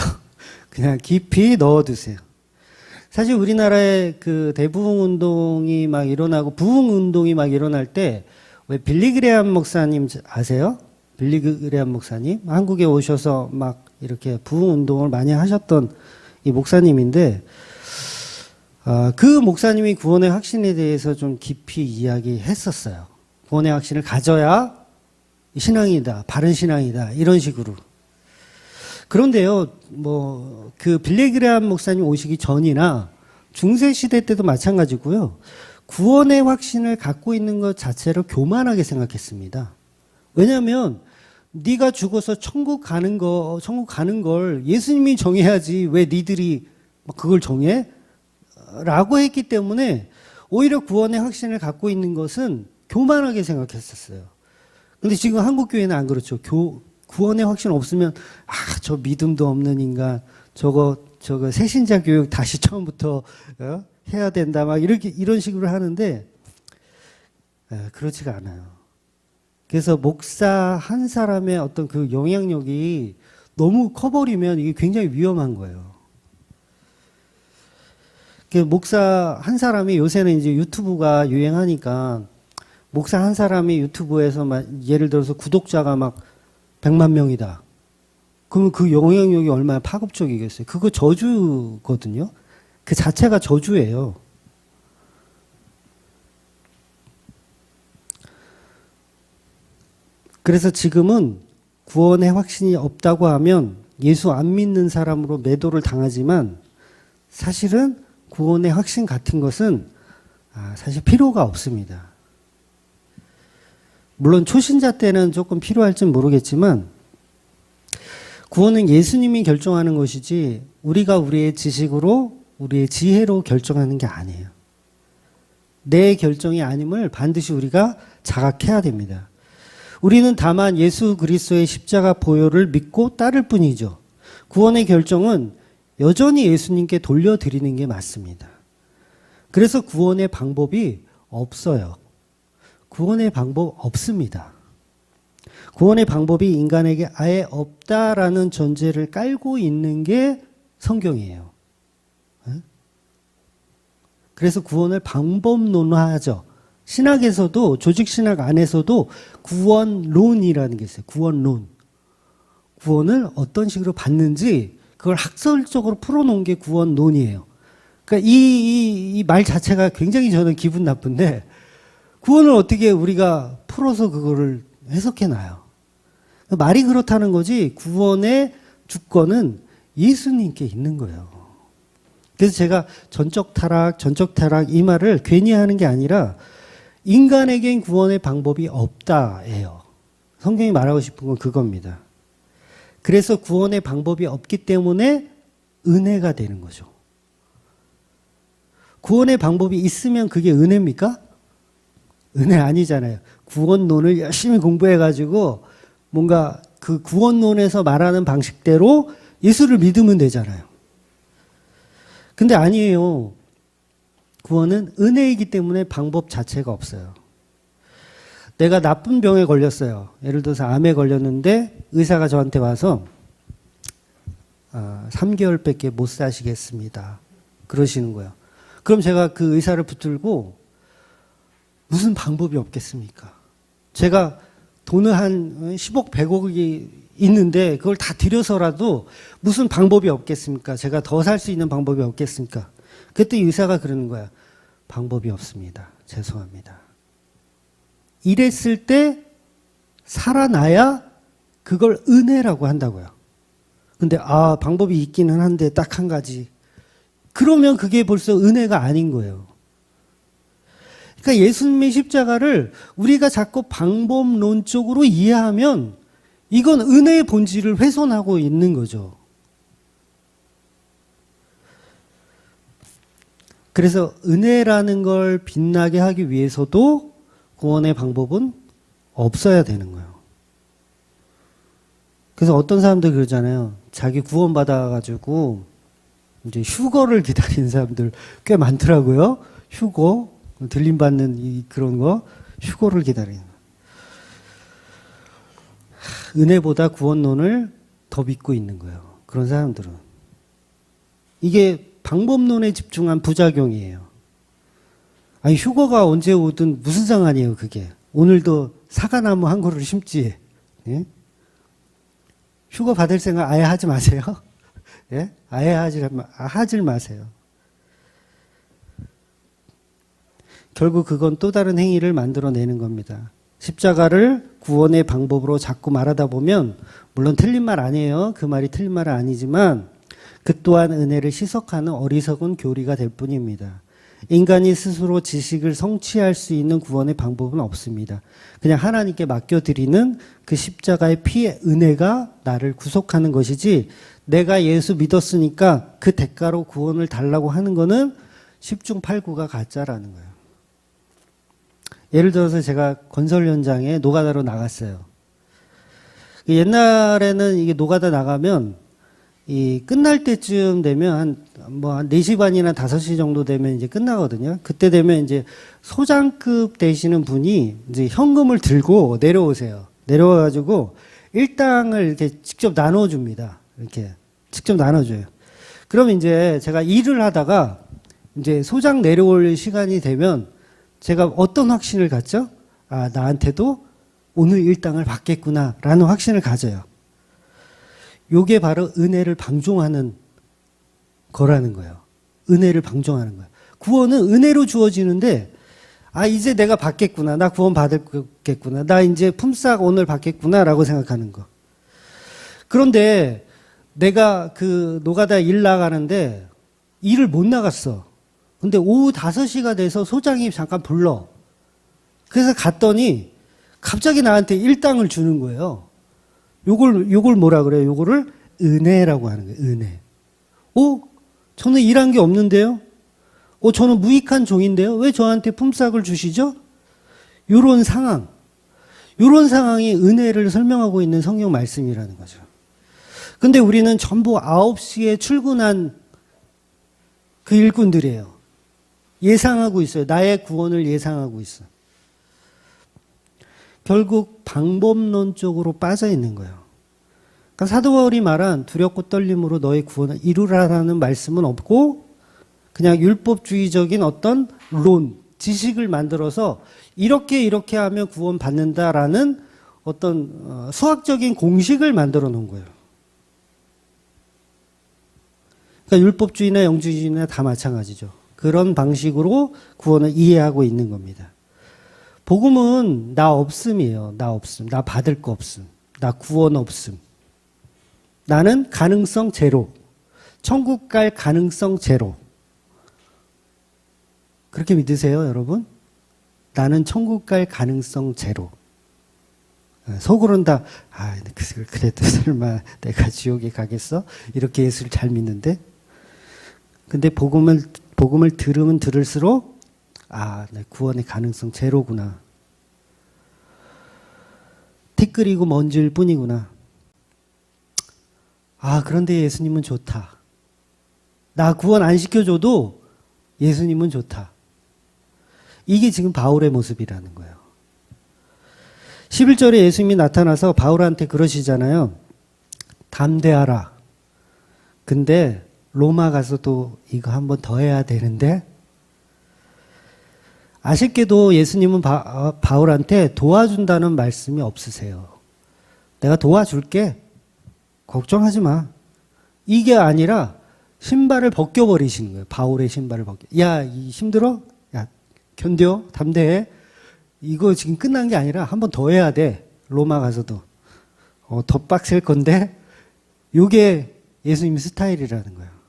그냥 깊이 넣어두세요. 사실 우리나라의 그 대부흥 운동이 막 일어나고 부흥 운동이 막 일어날 때 왜 빌리 그레함 목사님 아세요? 빌리 그레함 목사님 한국에 오셔서 막 이렇게 부흥 운동을 많이 하셨던 이 목사님인데 그 목사님이 구원의 확신에 대해서 좀 깊이 이야기했었어요. 구원의 확신을 가져야 신앙이다, 바른 신앙이다 이런 식으로. 그런데요, 그 빌리 그레함 목사님 오시기 전이나 중세 시대 때도 마찬가지고요. 구원의 확신을 갖고 있는 것 자체를 교만하게 생각했습니다. 왜냐하면 네가 죽어서 천국 가는 걸 예수님이 정해야지 왜 니들이 그걸 정해? 라고 했기 때문에 오히려 구원의 확신을 갖고 있는 것은 교만하게 생각했었어요. 근데 지금 한국 교회는 안 그렇죠. 구원의 확신 없으면 저 믿음도 없는 인간, 저거 새신자 교육 다시 처음부터 해야 된다 막 이런 식으로 하는데 그렇지가 않아요. 그래서 목사 한 사람의 어떤 그 영향력이 너무 커버리면 이게 굉장히 위험한 거예요. 목사 한 사람이 요새는 이제 유튜브가 유행하니까 목사 한 사람이 유튜브에서 막 예를 들어서 구독자가 막 100만 명이다. 그러면 그 영향력이 얼마나 파급적이겠어요. 그거 저주거든요. 그 자체가 저주예요. 그래서 지금은 구원의 확신이 없다고 하면 예수 안 믿는 사람으로 매도를 당하지만 사실은 구원의 확신 같은 것은 사실 필요가 없습니다. 물론 초신자 때는 조금 필요할진 모르겠지만 구원은 예수님이 결정하는 것이지 우리가 우리의 지식으로 우리의 지혜로 결정하는 게 아니에요. 내 결정이 아님을 반드시 우리가 자각해야 됩니다. 우리는 다만 예수 그리스도의 십자가 보혈을 믿고 따를 뿐이죠. 구원의 결정은 여전히 예수님께 돌려드리는 게 맞습니다. 그래서 구원의 방법이 없어요. 구원의 방법 없습니다. 구원의 방법이 인간에게 아예 없다라는 전제를 깔고 있는 게 성경이에요. 그래서 구원을 방법론화하죠. 신학에서도 조직신학 안에서도 구원론이라는 게 있어요. 구원론. 구원을 어떤 식으로 받는지 그걸 학설적으로 풀어놓은 게 구원론이에요. 그러니까 이 말 자체가 굉장히 저는 기분 나쁜데 구원을 어떻게 우리가 풀어서 그거를 해석해놔요. 말이 그렇다는 거지 구원의 주권은 예수님께 있는 거예요. 그래서 제가 전적 타락 이 말을 괜히 하는 게 아니라 인간에겐 구원의 방법이 없다예요. 성경이 말하고 싶은 건 그겁니다. 그래서 구원의 방법이 없기 때문에 은혜가 되는 거죠. 구원의 방법이 있으면 그게 은혜입니까? 은혜 아니잖아요. 구원론을 열심히 공부해가지고 뭔가 그 구원론에서 말하는 방식대로 예수를 믿으면 되잖아요. 근데 아니에요. 구원은 은혜이기 때문에 방법 자체가 없어요. 내가 나쁜 병에 걸렸어요. 예를 들어서 암에 걸렸는데 의사가 저한테 와서 3개월밖에 못 사시겠습니다. 그러시는 거예요. 그럼 제가 그 의사를 붙들고 무슨 방법이 없겠습니까? 제가 돈을 한 10억, 100억이 있는데 그걸 다 들여서라도 무슨 방법이 없겠습니까? 제가 더 살 수 있는 방법이 없겠습니까? 그때 의사가 그러는 거야. 방법이 없습니다. 죄송합니다. 이랬을 때 살아나야 그걸 은혜라고 한다고요. 근데 방법이 있기는 한데 딱 한 가지. 그러면 그게 벌써 은혜가 아닌 거예요. 그러니까 예수님의 십자가를 우리가 자꾸 방법론적으로 이해하면 이건 은혜의 본질을 훼손하고 있는 거죠. 그래서 은혜라는 걸 빛나게 하기 위해서도 구원의 방법은 없어야 되는 거예요. 그래서 어떤 사람들 그러잖아요. 자기 구원받아가지고 이제 휴거를 기다리는 사람들 꽤 많더라고요. 휴거, 들림받는 그런 거, 휴거를 기다리는. 은혜보다 구원론을 더 믿고 있는 거예요. 그런 사람들은. 이게 방법론에 집중한 부작용이에요. 아니, 휴거가 언제 오든 무슨 상관이에요, 그게. 오늘도 사과나무 한 그루를 심지. 예? 휴거 받을 생각 아예 하지 마세요. 예? 아예 하질 마세요. 결국 그건 또 다른 행위를 만들어내는 겁니다. 십자가를 구원의 방법으로 자꾸 말하다 보면 물론 틀린 말 아니에요. 그 말이 틀린 말은 아니지만 그 또한 은혜를 희석하는 어리석은 교리가 될 뿐입니다. 인간이 스스로 지식을 성취할 수 있는 구원의 방법은 없습니다. 그냥 하나님께 맡겨드리는 그 십자가의 피의 은혜가 나를 구속하는 것이지 내가 예수 믿었으니까 그 대가로 구원을 달라고 하는 거는 10중 8구가 가짜라는 거예요. 예를 들어서 제가 건설 현장에 노가다로 나갔어요. 옛날에는 이게 노가다 나가면 이 끝날 때쯤 되면 한 4시 반이나 5시 정도 되면 이제 끝나거든요. 그때 되면 이제 소장급 되시는 분이 이제 현금을 들고 내려오세요. 내려와가지고 일당을 이렇게 직접 나눠줍니다. 이렇게 직접 나눠줘요. 그럼 이제 제가 일을 하다가 이제 소장 내려올 시간이 되면 제가 어떤 확신을 갖죠? 나한테도 오늘 일당을 받겠구나라는 확신을 가져요. 요게 바로 은혜를 방종하는 거라는 거예요. 은혜를 방종하는 거예요. 구원은 은혜로 주어지는데 이제 내가 받겠구나. 나 구원 받겠구나. 나 이제 품삯 오늘 받겠구나라고 생각하는 거. 그런데 내가 그 노가다 일 나가는데 일을 못 나갔어. 근데 오후 5시가 돼서 소장이 잠깐 불러. 그래서 갔더니 갑자기 나한테 일당을 주는 거예요. 요걸 뭐라 그래요? 요거를 은혜라고 하는 거예요. 은혜. 저는 일한 게 없는데요? 저는 무익한 종인데요? 왜 저한테 품삯을 주시죠? 요런 상황. 요런 상황이 은혜를 설명하고 있는 성경 말씀이라는 거죠. 근데 우리는 전부 9시에 출근한 그 일꾼들이에요. 예상하고 있어요. 나의 구원을 예상하고 있어. 결국 방법론적으로 빠져 있는 거예요. 그러니까 사도 바울이 말한 두렵고 떨림으로 너의 구원을 이루라라는 말씀은 없고 그냥 율법주의적인 어떤 지식을 만들어서 이렇게 하면 구원 받는다라는 어떤 수학적인 공식을 만들어 놓은 거예요. 그러니까 율법주의나 영주주의나 다 마찬가지죠. 그런 방식으로 구원을 이해하고 있는 겁니다. 복음은 나 없음이에요. 나 없음. 나 받을 거 없음. 나 구원 없음. 나는 가능성 제로. 천국 갈 가능성 제로. 그렇게 믿으세요, 여러분? 나는 천국 갈 가능성 제로. 속으로는 다, 그래도 설마 내가 지옥에 가겠어? 이렇게 예수를 잘 믿는데? 근데 복음을 복음을 들으면 들을수록 내 구원의 가능성 제로구나. 티끌이고 먼지일 뿐이구나. 그런데 예수님은 좋다. 나 구원 안 시켜줘도 예수님은 좋다. 이게 지금 바울의 모습이라는 거예요. 11절에 예수님이 나타나서 바울한테 그러시잖아요. 담대하라. 근데 로마 가서도 이거 한번 더 해야 되는데, 아쉽게도 예수님은 바울한테 도와준다는 말씀이 없으세요. 내가 도와줄게. 걱정하지 마. 이게 아니라 신발을 벗겨버리시는 거예요. 바울의 신발을 야, 힘들어? 야, 견뎌. 담대해. 이거 지금 끝난 게 아니라 한 번 더 해야 돼. 로마 가서도. 더 빡셀 건데. 요게 예수님 스타일이라는 거예요.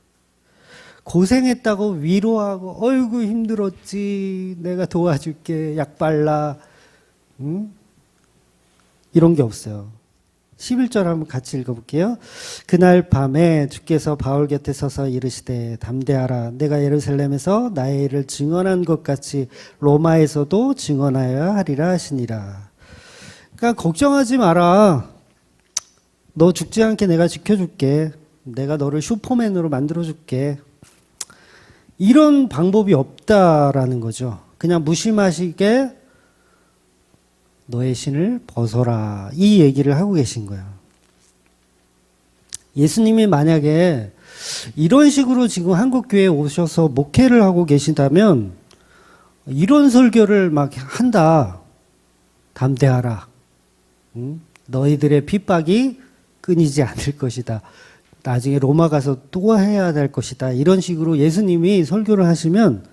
고생했다고 위로하고 어이구 힘들었지. 내가 도와줄게. 약 발라. 이런 게 없어요. 11절 한번 같이 읽어볼게요. 그날 밤에 주께서 바울 곁에 서서 이르시되 담대하라. 내가 예루살렘에서 나의 일을 증언한 것 같이 로마에서도 증언하여야 하리라 하시니라. 그러니까 걱정하지 마라. 너 죽지 않게 내가 지켜줄게. 내가 너를 슈퍼맨으로 만들어줄게. 이런 방법이 없다라는 거죠. 그냥 무심하시게 너의 신을 벗어라. 이 얘기를 하고 계신 거예요. 예수님이 만약에 이런 식으로 지금 한국교회에 오셔서 목회를 하고 계신다면 이런 설교를 막 한다. 담대하라. 너희들의 핍박이 끊이지 않을 것이다. 나중에 로마 가서 또 해야 될 것이다. 이런 식으로 예수님이 설교를 하시면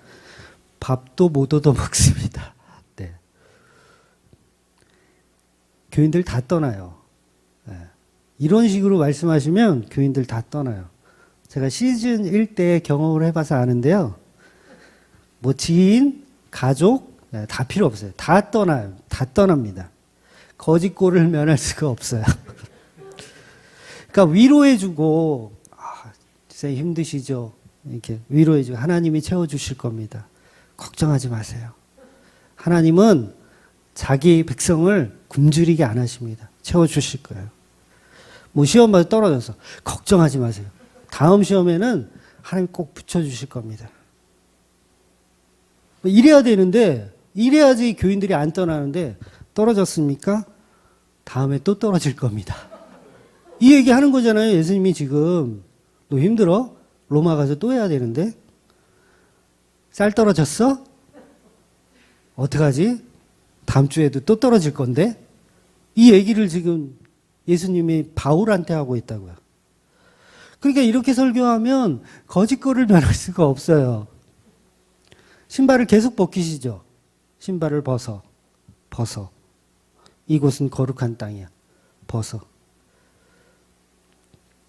밥도 못 얻어 먹습니다. 네. 교인들 다 떠나요. 네. 이런 식으로 말씀하시면 교인들 다 떠나요. 제가 시즌 1 때 경험을 해봐서 아는데요. 뭐 지인, 가족 다 필요 없어요. 다 떠나요. 다 떠납니다. 거짓골을 면할 수가 없어요. 그러니까 위로해주고 진짜 힘드시죠? 이렇게 위로해주고 하나님이 채워주실 겁니다. 걱정하지 마세요. 하나님은 자기 백성을 굶주리게 안 하십니다. 채워주실 거예요. 뭐 시험 봐서 떨어져서 걱정하지 마세요. 다음 시험에는 하나님 꼭 붙여주실 겁니다. 이래야 되는데 이래야지 교인들이 안 떠나는데 떨어졌습니까? 다음에 또 떨어질 겁니다. 이 얘기 하는 거잖아요. 예수님이 지금 너 힘들어? 로마 가서 또 해야 되는데 쌀 떨어졌어? 어떡하지? 다음 주에도 또 떨어질 건데 이 얘기를 지금 예수님이 바울한테 하고 있다고요. 그러니까 이렇게 설교하면 거짓거리를 면할 수가 없어요. 신발을 계속 벗기시죠. 신발을 벗어. 이곳은 거룩한 땅이야. 벗어.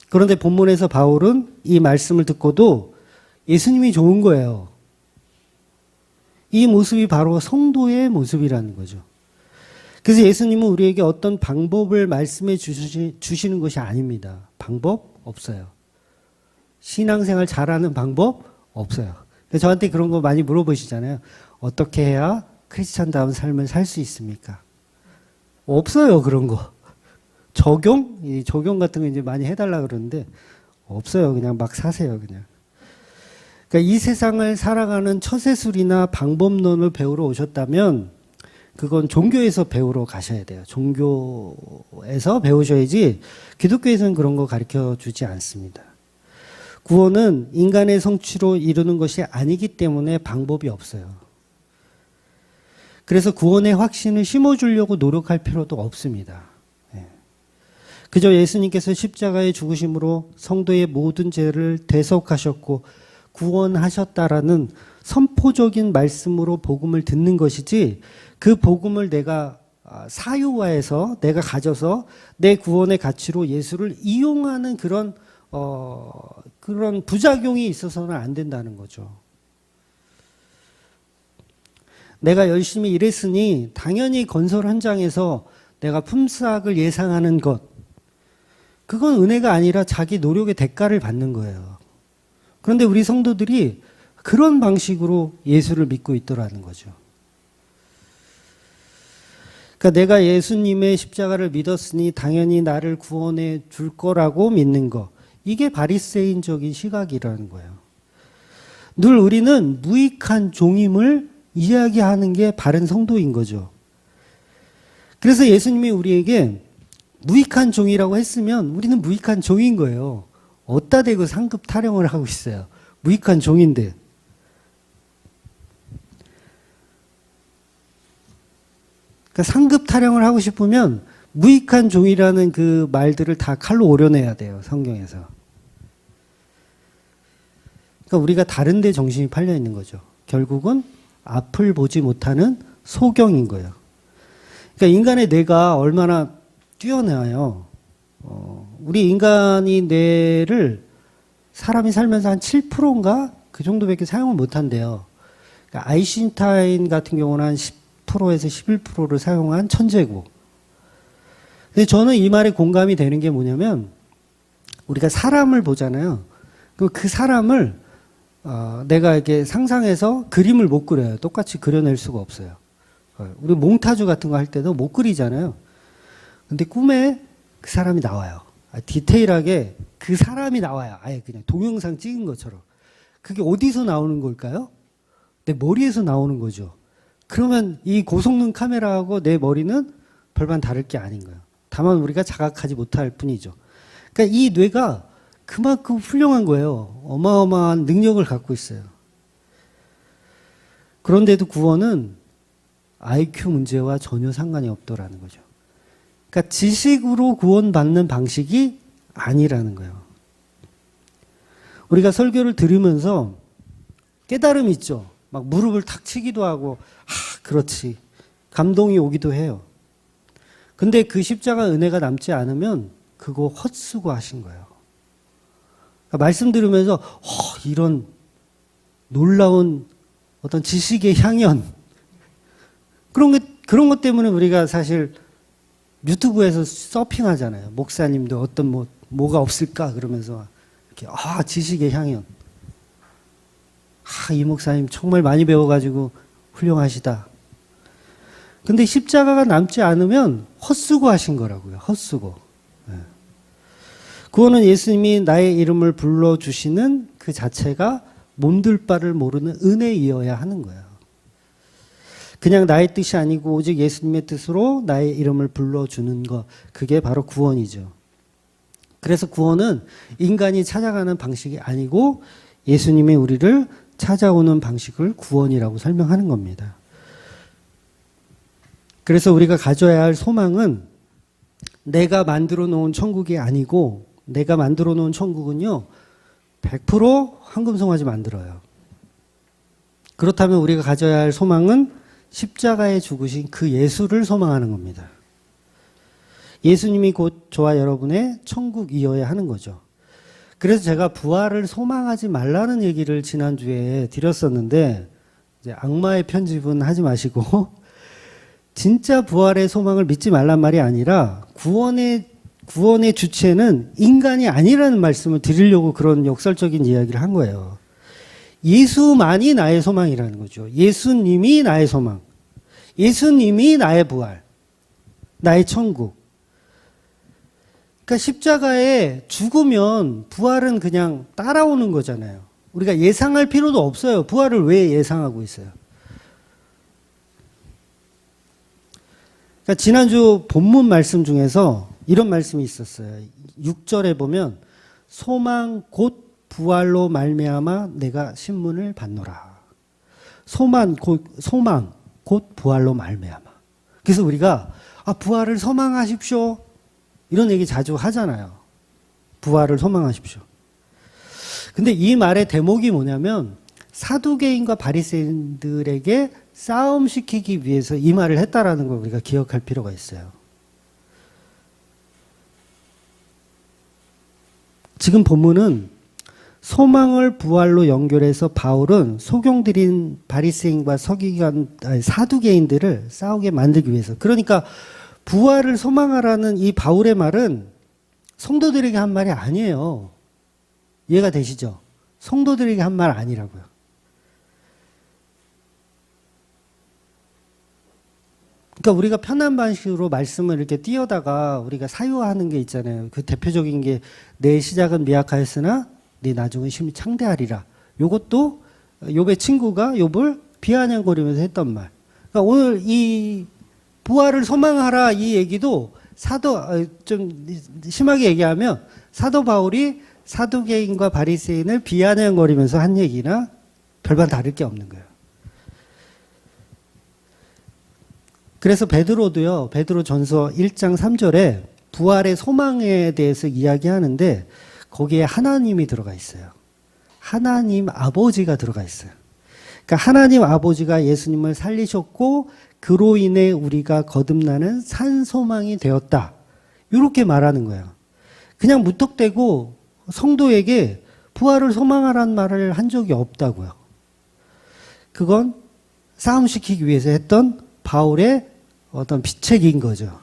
그런데 본문에서 바울은 이 말씀을 듣고도 예수님이 좋은 거예요. 이 모습이 바로 성도의 모습이라는 거죠. 그래서 예수님은 우리에게 어떤 방법을 말씀해 주시는 것이 아닙니다. 방법 없어요. 신앙생활 잘하는 방법 없어요. 저한테 그런 거 많이 물어보시잖아요. 어떻게 해야 크리스찬다운 삶을 살 수 있습니까? 없어요, 그런 거. 적용 같은 거 이제 많이 해달라 그러는데 없어요. 그냥 막 사세요, 그냥. 그러니까 이 세상을 살아가는 처세술이나 방법론을 배우러 오셨다면 그건 종교에서 배우러 가셔야 돼요. 종교에서 배우셔야지 기독교에서는 그런 거 가르쳐 주지 않습니다. 구원은 인간의 성취로 이루는 것이 아니기 때문에 방법이 없어요. 그래서 구원의 확신을 심어주려고 노력할 필요도 없습니다. 그저 예수님께서 십자가의 죽으심으로 성도의 모든 죄를 대속하셨고 구원하셨다라는 선포적인 말씀으로 복음을 듣는 것이지 그 복음을 내가 사유화해서 내가 가져서 내 구원의 가치로 예수를 이용하는 그런 부작용이 있어서는 안 된다는 거죠. 내가 열심히 일했으니 당연히 건설 현장에서 내가 품삯을 예상하는 것, 그건 은혜가 아니라 자기 노력의 대가를 받는 거예요. 그런데 우리 성도들이 그런 방식으로 예수를 믿고 있더라는 거죠. 그러니까 내가 예수님의 십자가를 믿었으니 당연히 나를 구원해 줄 거라고 믿는 거. 이게 바리새인적인 시각이라는 거예요. 늘 우리는 무익한 종임을 이야기하는 게 바른 성도인 거죠. 그래서 예수님이 우리에게 무익한 종이라고 했으면 우리는 무익한 종인 거예요. 어디다 대고 상급 타령을 하고 있어요. 무익한 종인데. 그러니까 상급 타령을 하고 싶으면 무익한 종이라는 그 말들을 다 칼로 오려내야 돼요. 성경에서. 그러니까 우리가 다른 데 정신이 팔려 있는 거죠. 결국은 앞을 보지 못하는 소경인 거예요. 그러니까 인간의 뇌가 얼마나 뛰어나요. 우리 인간이 뇌를 사람이 살면서 한 7%인가? 그 정도밖에 사용을 못 한대요. 그러니까 아인슈타인 같은 경우는 한 10%에서 11%를 사용한 천재고. 근데 저는 이 말에 공감이 되는 게 뭐냐면, 우리가 사람을 보잖아요. 그럼 그 사람을 내가 이렇게 상상해서 그림을 못 그려요. 똑같이 그려낼 수가 없어요. 우리 몽타주 같은 거 할 때도 못 그리잖아요. 근데 꿈에 그 사람이 나와요. 디테일하게 그 사람이 나와요. 아예 그냥 동영상 찍은 것처럼. 그게 어디서 나오는 걸까요? 내 머리에서 나오는 거죠. 그러면 이 고성능 카메라하고 내 머리는 별반 다를 게 아닌 거예요. 다만 우리가 자각하지 못할 뿐이죠. 그러니까 이 뇌가 그만큼 훌륭한 거예요. 어마어마한 능력을 갖고 있어요. 그런데도 구원은 IQ 문제와 전혀 상관이 없더라는 거죠. 그러니까 지식으로 구원받는 방식이 아니라는 거예요. 우리가 설교를 들으면서 깨달음이 있죠. 막 무릎을 탁 치기도 하고, 그렇지. 감동이 오기도 해요. 근데 그 십자가 은혜가 남지 않으면 그거 헛수고 하신 거예요. 그러니까 말씀 들으면서 이런 놀라운 어떤 지식의 향연, 그런 것 때문에 우리가 사실 유튜브에서 서핑하잖아요. 목사님도 어떤 뭐가 없을까 그러면서 이렇게 지식의 향연. 이 목사님 정말 많이 배워가지고 훌륭하시다. 근데 십자가가 남지 않으면 헛수고 하신 거라고요. 헛수고. 그거는 예수님이 나의 이름을 불러주시는 그 자체가 몸둘 바를 모르는 은혜이어야 하는 거예요. 그냥 나의 뜻이 아니고 오직 예수님의 뜻으로 나의 이름을 불러주는 것, 그게 바로 구원이죠. 그래서 구원은 인간이 찾아가는 방식이 아니고 예수님이 우리를 찾아오는 방식을 구원이라고 설명하는 겁니다. 그래서 우리가 가져야 할 소망은 내가 만들어 놓은 천국이 아니고, 내가 만들어 놓은 천국은요 100% 황금송아지 만들어요. 그렇다면 우리가 가져야 할 소망은 십자가에 죽으신 그 예수를 소망하는 겁니다. 예수님이 곧 저와 여러분의 천국이어야 하는 거죠. 그래서 제가 부활을 소망하지 말라는 얘기를 지난주에 드렸었는데, 이제 악마의 편집은 하지 마시고 진짜 부활의 소망을 믿지 말란 말이 아니라 구원의 주체는 인간이 아니라는 말씀을 드리려고 그런 역설적인 이야기를 한 거예요. 예수만이 나의 소망이라는 거죠. 예수님이 나의 소망. 예수님이 나의 부활. 나의 천국. 그러니까 십자가에 죽으면 부활은 그냥 따라오는 거잖아요. 우리가 예상할 필요도 없어요. 부활을 왜 예상하고 있어요? 그러니까 지난주 본문 말씀 중에서 이런 말씀이 있었어요. 6절에 보면 소망 곧 부활로 말미암아 내가 신문을 받노라. 소망 곧 부활로 말미암아. 그래서 우리가 부활을 소망하십시오. 이런 얘기 자주 하잖아요. 부활을 소망하십시오. 근데 이 말의 대목이 뭐냐면 사두개인과 바리새인들에게 싸움시키기 위해서 이 말을 했다라는 걸 우리가 기억할 필요가 있어요. 지금 본문은 소망을 부활로 연결해서 바울은 소경들인 바리새인과 사두개인들을 싸우게 만들기 위해서, 그러니까 부활을 소망하라는 이 바울의 말은 성도들에게 한 말이 아니에요. 이해가 되시죠? 성도들에게 한 말 아니라고요. 그러니까 우리가 편한 방식으로 말씀을 이렇게 띄어다가 우리가 사유하는 게 있잖아요. 그 대표적인 게 내 시작은 미약하였으나 네 나중은 심히 창대하리라. 요것도 욥의 친구가 욥을 비아냥거리면서 했던 말. 그러니까 오늘 이 부활을 소망하라 이 얘기도 좀 심하게 얘기하면 사도 바울이 사두개인과 바리새인을 비아냥거리면서 한 얘기나 별반 다를 게 없는 거예요. 그래서 베드로도요. 베드로전서 1장 3절에 부활의 소망에 대해서 이야기하는데 거기에 하나님이 들어가 있어요. 하나님 아버지가 들어가 있어요. 그러니까 하나님 아버지가 예수님을 살리셨고 그로 인해 우리가 거듭나는 산 소망이 되었다. 이렇게 말하는 거예요. 그냥 무턱대고 성도에게 부활을 소망하라는 말을 한 적이 없다고요. 그건 싸움시키기 위해서 했던 바울의 어떤 비책인 거죠.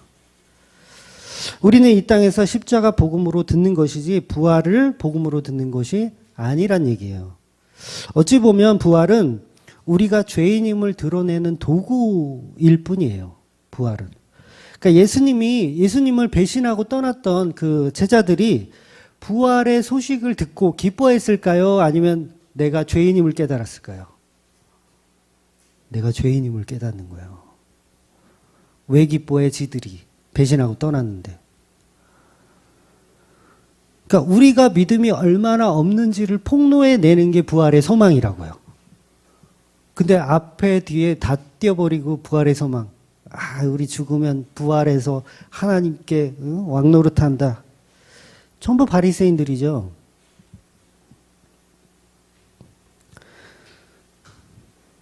우리는 이 땅에서 십자가 복음으로 듣는 것이지 부활을 복음으로 듣는 것이 아니란 얘기예요. 어찌 보면 부활은 우리가 죄인임을 드러내는 도구일 뿐이에요. 부활은. 그러니까 예수님을 배신하고 떠났던 그 제자들이 부활의 소식을 듣고 기뻐했을까요? 아니면 내가 죄인임을 깨달았을까요? 내가 죄인임을 깨닫는 거예요. 왜 기뻐해 지들이 배신하고 떠났는데. 그러니까 우리가 믿음이 얼마나 없는지를 폭로해내는 게 부활의 소망이라고요. 근데 앞에 뒤에 다 띄어버리고 부활의 소망. 우리 죽으면 부활해서 하나님께 왕노릇한다. 전부 바리새인들이죠.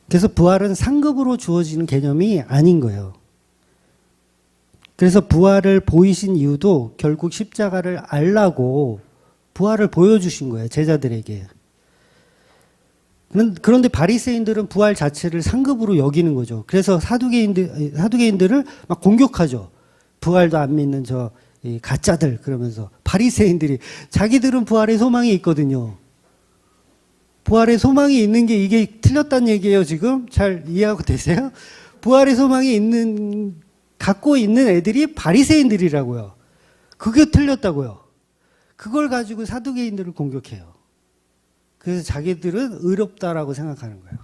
그래서 부활은 상급으로 주어지는 개념이 아닌 거예요. 그래서 부활을 보이신 이유도 결국 십자가를 알라고 부활을 보여주신 거예요. 제자들에게. 그런데 바리새인들은 부활 자체를 상급으로 여기는 거죠. 그래서 사두개인들을 막 공격하죠. 부활도 안 믿는 저 가짜들 그러면서 바리새인들이 자기들은 부활의 소망이 있거든요. 부활의 소망이 있는 게 이게 틀렸다는 얘기예요. 지금 잘 이해하고 되세요? 부활의 소망이 갖고 있는 애들이 바리새인들이라고요. 그게 틀렸다고요. 그걸 가지고 사두개인들을 공격해요. 그래서 자기들은 의롭다라고 생각하는 거예요.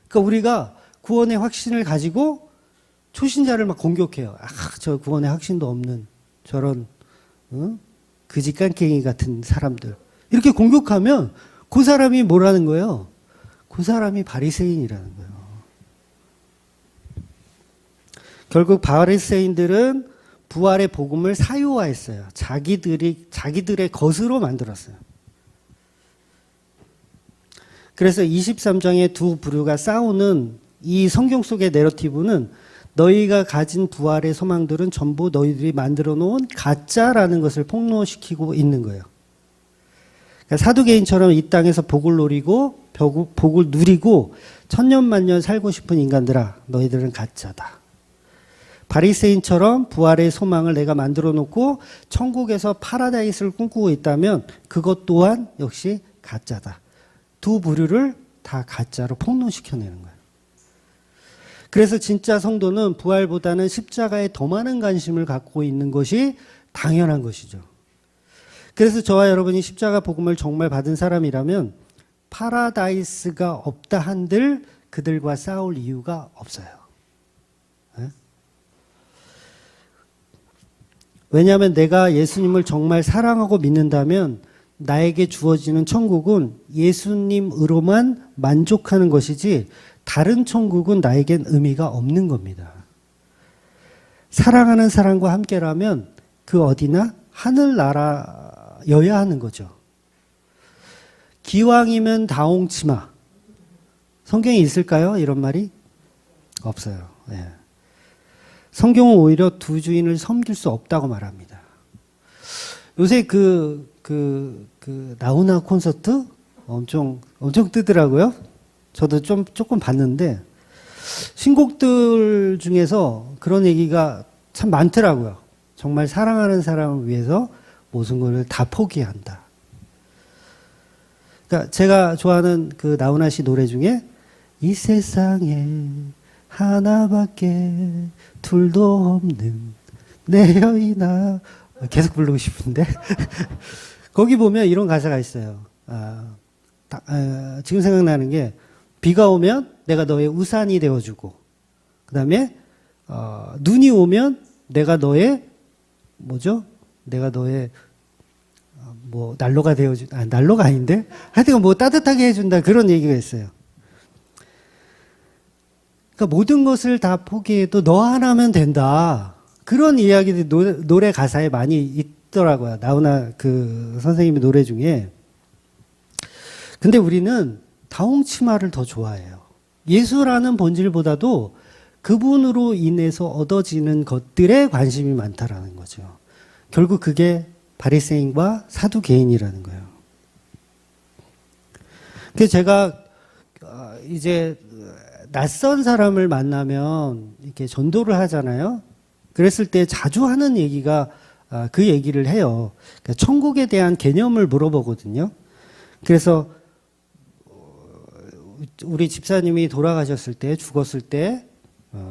그러니까 우리가 구원의 확신을 가지고 초신자를 막 공격해요. 저 구원의 확신도 없는 저런 그지깡깽이 같은 사람들. 이렇게 공격하면 그 사람이 뭐라는 거예요? 그 사람이 바리새인이라는 거예요. 결국 바리새인들은 부활의 복음을 사유화했어요. 자기들의 것으로 만들었어요. 그래서 23장의 두 부류가 싸우는 이 성경 속의 내러티브는 너희가 가진 부활의 소망들은 전부 너희들이 만들어 놓은 가짜라는 것을 폭로시키고 있는 거예요. 그러니까 사두개인처럼 이 땅에서 복을 노리고 복을 누리고 천년만년 살고 싶은 인간들아, 너희들은 가짜다. 바리새인처럼 부활의 소망을 내가 만들어 놓고 천국에서 파라다이스를 꿈꾸고 있다면 그것 또한 역시 가짜다. 두 부류를 다 가짜로 폭로시켜내는 거예요. 그래서 진짜 성도는 부활보다는 십자가에 더 많은 관심을 갖고 있는 것이 당연한 것이죠. 그래서 저와 여러분이 십자가 복음을 정말 받은 사람이라면 파라다이스가 없다 한들 그들과 싸울 이유가 없어요. 네? 왜냐하면 내가 예수님을 정말 사랑하고 믿는다면 나에게 주어지는 천국은 예수님으로만 만족하는 것이지 다른 천국은 나에겐 의미가 없는 겁니다. 사랑하는 사람과 함께라면 그 어디나 하늘나라여야 하는 거죠. 기왕이면 다홍치마. 성경에 있을까요? 이런 말이? 없어요. 네. 성경은 오히려 두 주인을 섬길 수 없다고 말합니다. 요새 나훈아 콘서트 엄청 뜨더라고요. 저도 조금 봤는데 신곡들 중에서 그런 얘기가 참 많더라고요. 정말 사랑하는 사람을 위해서 모든 것을 다 포기한다. 그러니까 제가 좋아하는 그 나훈아 씨 노래 중에 이 세상에 하나밖에 둘도 없는 내 여인아. 계속 부르고 싶은데. 거기 보면 이런 가사가 있어요. 지금 생각나는 게, 비가 오면 내가 너의 우산이 되어주고, 그 다음에 눈이 오면 내가 너의 내가 너의 난로가 되어준, 난로가 아닌데? 하여튼 따뜻하게 해준다. 그런 얘기가 있어요. 그러니까 모든 것을 다 포기해도 너 하나면 된다. 그런 이야기들이 노래 가사에 많이 있더라고요. 나훈아 그 선생님의 노래 중에. 근데 우리는 다홍치마를 더 좋아해요. 예수라는 본질보다도 그분으로 인해서 얻어지는 것들에 관심이 많다라는 거죠. 결국 그게 바리새인과 사두개인이라는 거예요. 그래서 제가 이제 낯선 사람을 만나면 이렇게 전도를 하잖아요. 그랬을 때 자주 하는 얘기가 그 얘기를 해요. 그러니까 천국에 대한 개념을 물어보거든요. 그래서 우리 집사님이 돌아가셨을 때, 죽었을 때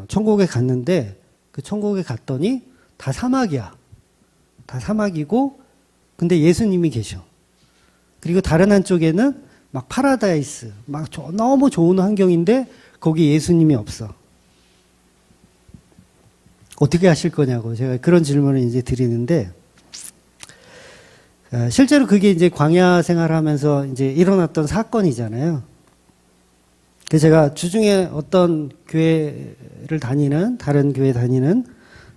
천국에 갔는데, 그 천국에 갔더니 다 사막이야. 다 사막이고, 근데 예수님이 계셔. 그리고 다른 한쪽에는 막 파라다이스, 막 너무 좋은 환경인데 거기 예수님이 없어. 어떻게 하실 거냐고 제가 그런 질문을 이제 드리는데, 실제로 그게 이제 광야 생활하면서 이제 일어났던 사건이잖아요. 그래서 제가 주중에 어떤 교회를 다니는, 다른 교회 다니는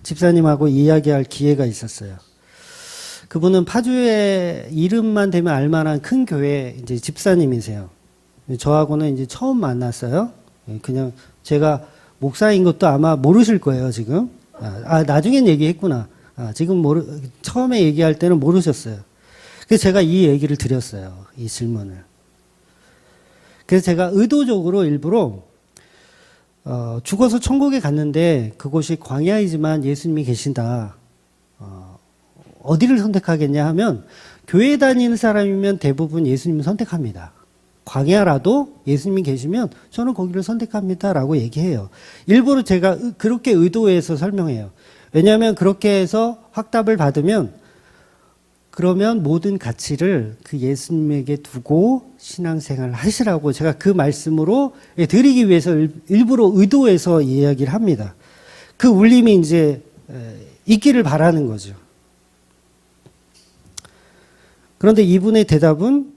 집사님하고 이야기할 기회가 있었어요. 그분은 파주에 이름만 되면 알만한 큰 교회 이제 집사님이세요. 저하고는 이제 처음 만났어요. 그냥 제가 목사인 것도 아마 모르실 거예요, 지금. 나중엔 얘기했구나. 지금 처음에 얘기할 때는 모르셨어요. 그래서 제가 이 얘기를 드렸어요. 이 질문을. 그래서 제가 의도적으로 일부러, 죽어서 천국에 갔는데 그곳이 광야이지만 예수님이 계신다. 어디를 선택하겠냐 하면, 교회 다니는 사람이면 대부분 예수님을 선택합니다. 광야라도 예수님이 계시면 저는 거기를 선택합니다 라고 얘기해요. 일부러 제가 그렇게 의도해서 설명해요. 왜냐하면 그렇게 해서 확답을 받으면, 그러면 모든 가치를 그 예수님에게 두고 신앙생활을 하시라고 제가 그 말씀으로 드리기 위해서 일부러 의도해서 이야기를 합니다. 그 울림이 이제 있기를 바라는 거죠. 그런데 이분의 대답은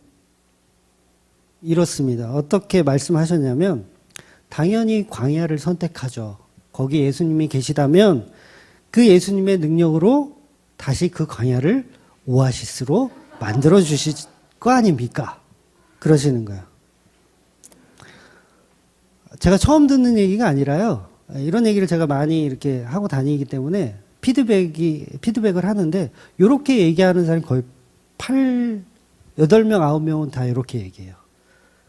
이렇습니다. 어떻게 말씀하셨냐면, 당연히 광야를 선택하죠. 거기 예수님이 계시다면 그 예수님의 능력으로 다시 그 광야를 오아시스로 만들어 주실 거 아닙니까? 그러시는 거예요. 제가 처음 듣는 얘기가 아니라요. 이런 얘기를 제가 많이 이렇게 하고 다니기 때문에 피드백을 하는데, 이렇게 얘기하는 사람이 거의 8명, 9명은 다 이렇게 얘기해요.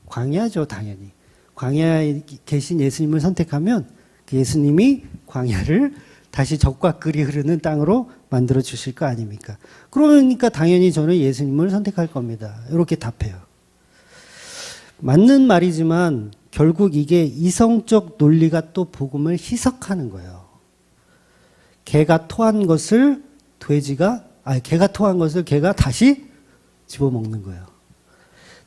광야죠, 당연히. 광야에 계신 예수님을 선택하면 그 예수님이 광야를 다시 적과 꿀이 흐르는 땅으로 만들어 주실 거 아닙니까? 그러니까 당연히 저는 예수님을 선택할 겁니다. 이렇게 답해요. 맞는 말이지만 결국 이게 이성적 논리가 또 복음을 희석하는 거예요. 개가 토한 것을 개가 다시 집어먹는 거예요.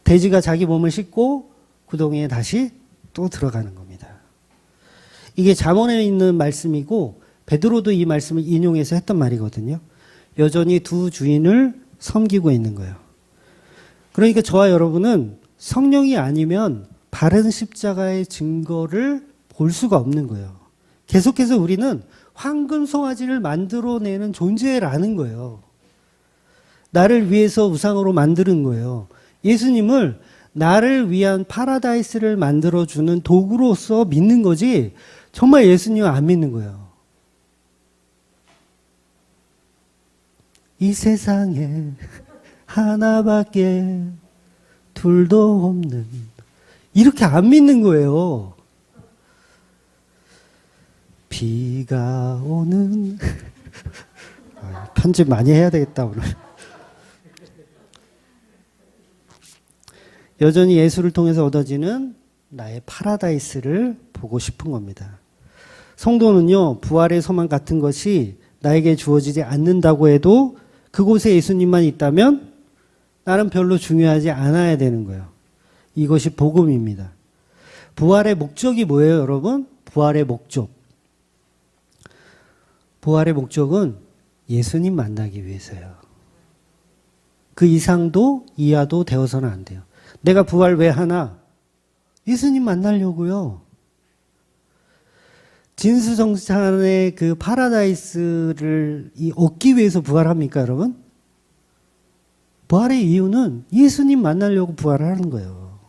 돼지가 자기 몸을 씻고 구덩이에 다시 또 들어가는 겁니다. 이게 잠언에 있는 말씀이고, 베드로도 이 말씀을 인용해서 했던 말이거든요. 여전히 두 주인을 섬기고 있는 거예요. 그러니까 저와 여러분은 성령이 아니면 바른 십자가의 증거를 볼 수가 없는 거예요. 계속해서 우리는 황금 송아지를 만들어내는 존재라는 거예요. 나를 위해서 우상으로 만드는 거예요. 예수님을 나를 위한 파라다이스를 만들어주는 도구로서 믿는 거지, 정말 예수님을 안 믿는 거예요. 이 세상에 하나밖에 둘도 없는, 이렇게 안 믿는 거예요. 비가 오는 편집 많이 해야 되겠다 오늘. 여전히 예수를 통해서 얻어지는 나의 파라다이스를 보고 싶은 겁니다. 성도는요, 부활의 소망 같은 것이 나에게 주어지지 않는다고 해도 그곳에 예수님만 있다면 나는 별로 중요하지 않아야 되는 거예요. 이것이 복음입니다. 부활의 목적이 뭐예요, 여러분? 부활의 목적. 부활의 목적은 예수님 만나기 위해서요. 그 이상도 이하도 되어서는 안 돼요. 내가 부활 왜 하나? 예수님 만나려고요. 진수성찬의 그 파라다이스를 얻기 위해서 부활합니까, 여러분? 부활의 이유는 예수님 만나려고 부활을 하는 거예요.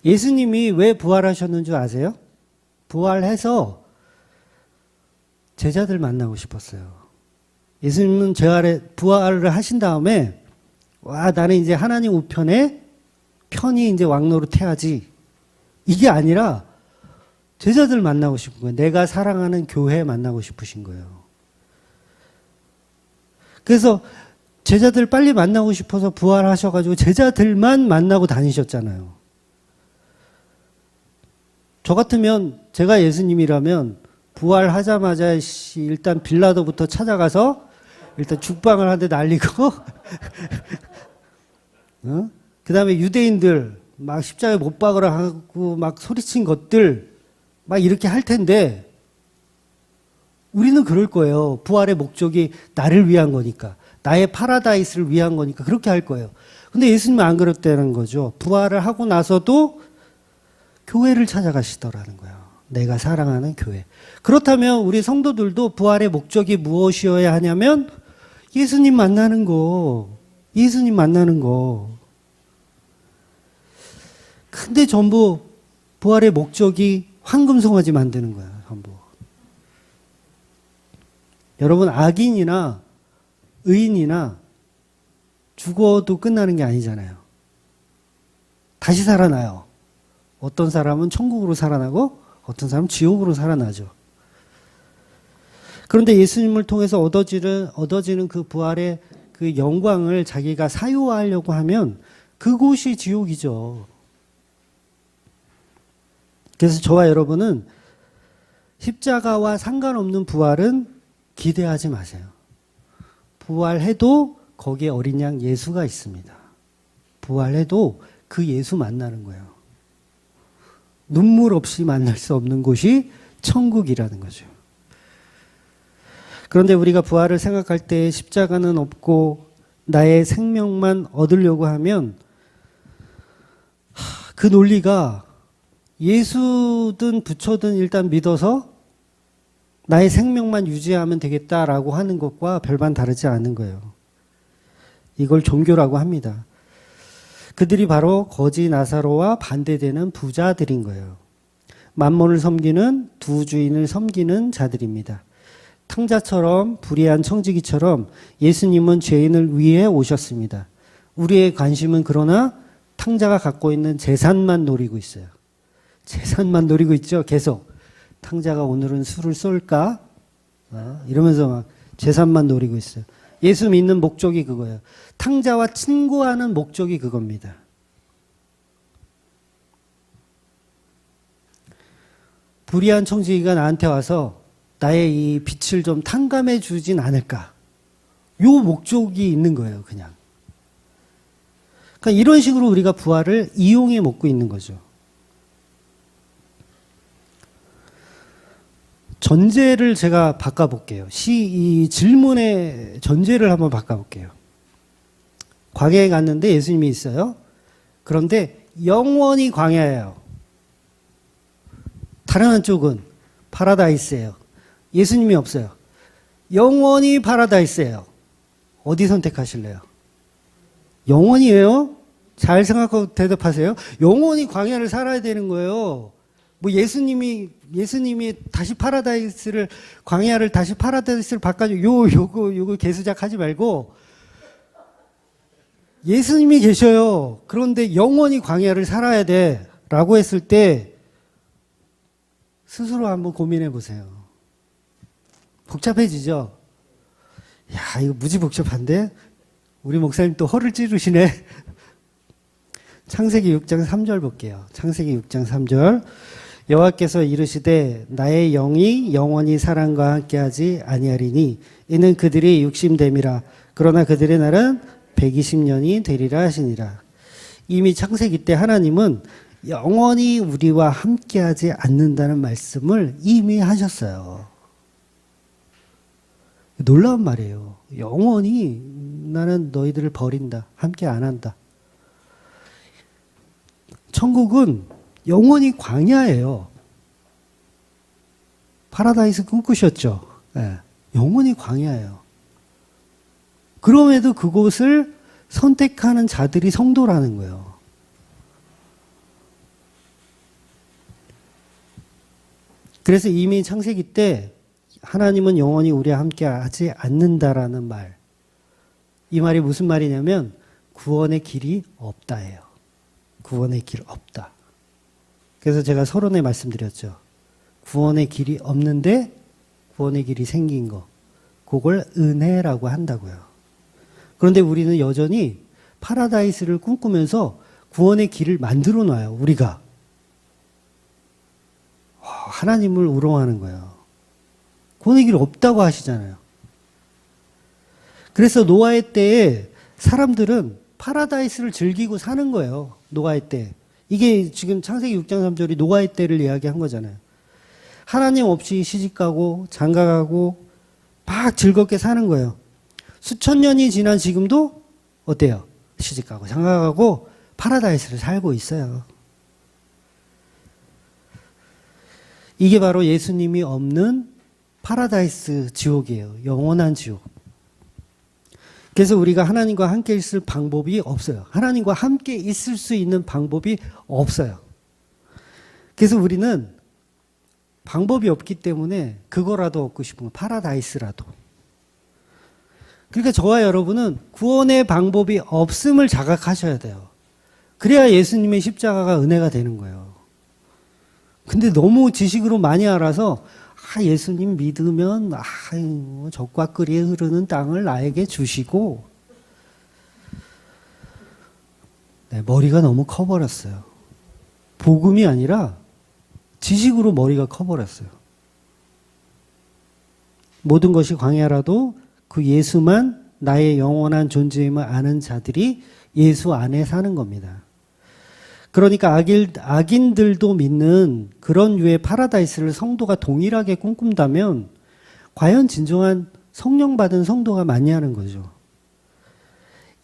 예수님이 왜 부활하셨는 줄 아세요? 부활해서 제자들 만나고 싶었어요. 예수님은 부활을 하신 다음에, 와, 나는 이제 하나님 우편에 편히 이제 왕노릇해야지. 이게 아니라 제자들 만나고 싶은 거예요. 내가 사랑하는 교회 만나고 싶으신 거예요. 그래서 제자들 빨리 만나고 싶어서 부활하셔가지고 제자들만 만나고 다니셨잖아요. 저 같으면 제가 예수님이라면 부활하자마자 일단 빌라도부터 찾아가서 일단 죽방을 한 대 날리고 그 다음에 유대인들 막 십자가에 못 박으라 하고 막 소리친 것들 막 이렇게 할 텐데 우리는 그럴 거예요. 부활의 목적이 나를 위한 거니까. 나의 파라다이스를 위한 거니까 그렇게 할 거예요. 근데 예수님은 안 그랬다는 거죠. 부활을 하고 나서도 교회를 찾아가시더라는 거예요. 내가 사랑하는 교회. 그렇다면 우리 성도들도 부활의 목적이 무엇이어야 하냐면 예수님 만나는 거. 예수님 만나는 거. 근데 전부 부활의 목적이 황금송아지 만드는 거야, 전부. 여러분, 악인이나 의인이나 죽어도 끝나는 게 아니잖아요. 다시 살아나요. 어떤 사람은 천국으로 살아나고 어떤 사람은 지옥으로 살아나죠. 그런데 예수님을 통해서 얻어지는 그 부활의 그 영광을 자기가 사유화하려고 하면 그곳이 지옥이죠. 그래서 저와 여러분은 십자가와 상관없는 부활은 기대하지 마세요. 부활해도 거기에 어린 양 예수가 있습니다. 부활해도 그 예수 만나는 거예요. 눈물 없이 만날 수 없는 곳이 천국이라는 거죠. 그런데 우리가 부활을 생각할 때 십자가는 없고 나의 생명만 얻으려고 하면 그 논리가 예수든 부처든 일단 믿어서 나의 생명만 유지하면 되겠다라고 하는 것과 별반 다르지 않은 거예요. 이걸 종교라고 합니다. 그들이 바로 거지 나사로와 반대되는 부자들인 거예요. 만몬을 섬기는 두 주인을 섬기는 자들입니다. 탕자처럼 불의한 청지기처럼 예수님은 죄인을 위해 오셨습니다. 우리의 관심은 그러나 탕자가 갖고 있는 재산만 노리고 있어요. 재산만 노리고 있죠. 계속. 탕자가 오늘은 술을 쏠까? 이러면서 막 재산만 노리고 있어요. 예수 믿는 목적이 그거예요. 탕자와 친구하는 목적이 그겁니다. 불의한 청지기가 나한테 와서 나의 이 빛을 좀 탕감해 주진 않을까? 요 목적이 있는 거예요, 그냥. 그러니까 이런 식으로 우리가 부활을 이용해 먹고 있는 거죠. 전제를 제가 바꿔볼게요. 이 질문의 전제를 한번 바꿔볼게요. 광야에 갔는데 예수님이 있어요. 그런데 영원히 광야예요. 다른 한쪽은 파라다이스예요. 예수님이 없어요. 영원히 파라다이스예요. 어디 선택하실래요? 영원히예요? 잘 생각하고 대답하세요. 영원히 광야를 살아야 되는 거예요. 뭐 예수님이 다시 광야를 다시 파라다이스를 바꿔줘. 요거 개수작 하지 말고 예수님이 계셔요. 그런데 영원히 광야를 살아야 돼. 라고 했을 때 스스로 한번 고민해 보세요. 복잡해지죠? 야, 이거 무지 복잡한데? 우리 목사님 또 허를 찌르시네. 창세기 6장 3절 볼게요. 창세기 6장 3절. 여호와께서 이르시되 나의 영이 영원히 사람과 함께하지 아니하리니 이는 그들이 육심됨이라. 그러나 그들의 날은 120년이 되리라 하시니라. 이미 창세기 때 하나님은 영원히 우리와 함께하지 않는다는 말씀을 이미 하셨어요. 놀라운 말이에요. 영원히 나는 너희들을 버린다. 함께 안 한다. 천국은 영원히 광야예요. 파라다이스 꿈꾸셨죠? 네. 영원히 광야예요. 그럼에도 그곳을 선택하는 자들이 성도라는 거예요. 그래서 이미 창세기 때 하나님은 영원히 우리와 함께 하지 않는다라는 말. 이 말이 무슨 말이냐면 구원의 길이 없다예요. 구원의 길 없다. 그래서 제가 서론에 말씀드렸죠. 구원의 길이 없는데 구원의 길이 생긴 거. 그걸 은혜라고 한다고요. 그런데 우리는 여전히 파라다이스를 꿈꾸면서 구원의 길을 만들어 놔요. 우리가. 하나님을 우롱하는 거예요. 구원의 길이 없다고 하시잖아요. 그래서 노아의 때에 사람들은 파라다이스를 즐기고 사는 거예요. 노아의 때. 이게 지금 창세기 6장 3절이 노아의 때를 이야기한 거잖아요. 하나님 없이 시집가고 장가가고 막 즐겁게 사는 거예요. 수천 년이 지난 지금도 어때요? 시집가고 장가가고 파라다이스를 살고 있어요. 이게 바로 예수님이 없는 파라다이스 지옥이에요. 영원한 지옥. 그래서 우리가 하나님과 함께 있을 방법이 없어요. 하나님과 함께 있을 수 있는 방법이 없어요. 그래서 우리는 방법이 없기 때문에 그거라도 얻고 싶은 거, 파라다이스라도. 그러니까 저와 여러분은 구원의 방법이 없음을 자각하셔야 돼요. 그래야 예수님의 십자가가 은혜가 되는 거예요. 근데 너무 지식으로 많이 알아서 예수님 믿으면 적과 꿀이 흐르는 땅을 나에게 주시고 네, 머리가 너무 커버렸어요. 복음이 아니라 지식으로 머리가 커버렸어요. 모든 것이 광야라도 그 예수만 나의 영원한 존재임을 아는 자들이 예수 안에 사는 겁니다. 그러니까 악인들도 믿는 그런 류의 파라다이스를 성도가 동일하게 꿈꾼다면 과연 진정한 성령 받은 성도가 맞냐는 거죠.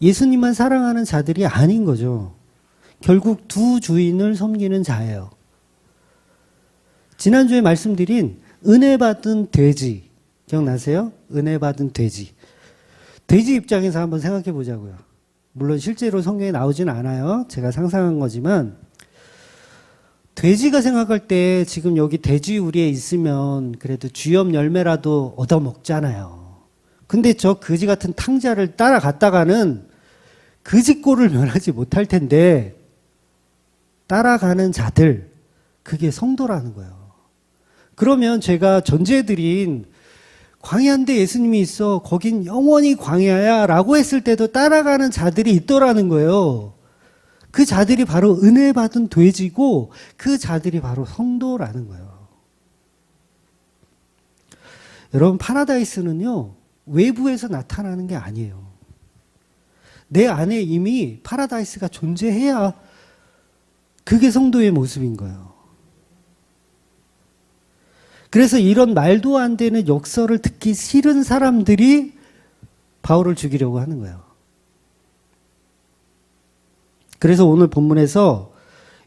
예수님만 사랑하는 자들이 아닌 거죠. 결국 두 주인을 섬기는 자예요. 지난주에 말씀드린 은혜 받은 돼지 기억나세요? 은혜 받은 돼지. 돼지 입장에서 한번 생각해 보자고요. 물론 실제로 성경에 나오진 않아요. 제가 상상한 거지만 돼지가 생각할 때 지금 여기 돼지 우리에 있으면 그래도 쥐염 열매라도 얻어먹잖아요. 근데 저 거지 같은 탕자를 따라갔다가는 거지 꼴을 면하지 못할 텐데 따라가는 자들, 그게 성도라는 거예요. 그러면 제가 전제해드린 광야인데 예수님이 있어. 거긴 영원히 광야야 라고 했을 때도 따라가는 자들이 있더라는 거예요. 그 자들이 바로 은혜 받은 돼지고 그 자들이 바로 성도라는 거예요. 여러분, 파라다이스는요, 외부에서 나타나는 게 아니에요. 내 안에 이미 파라다이스가 존재해야 그게 성도의 모습인 거예요. 그래서 이런 말도 안 되는 역설을 듣기 싫은 사람들이 바울을 죽이려고 하는 거예요. 그래서 오늘 본문에서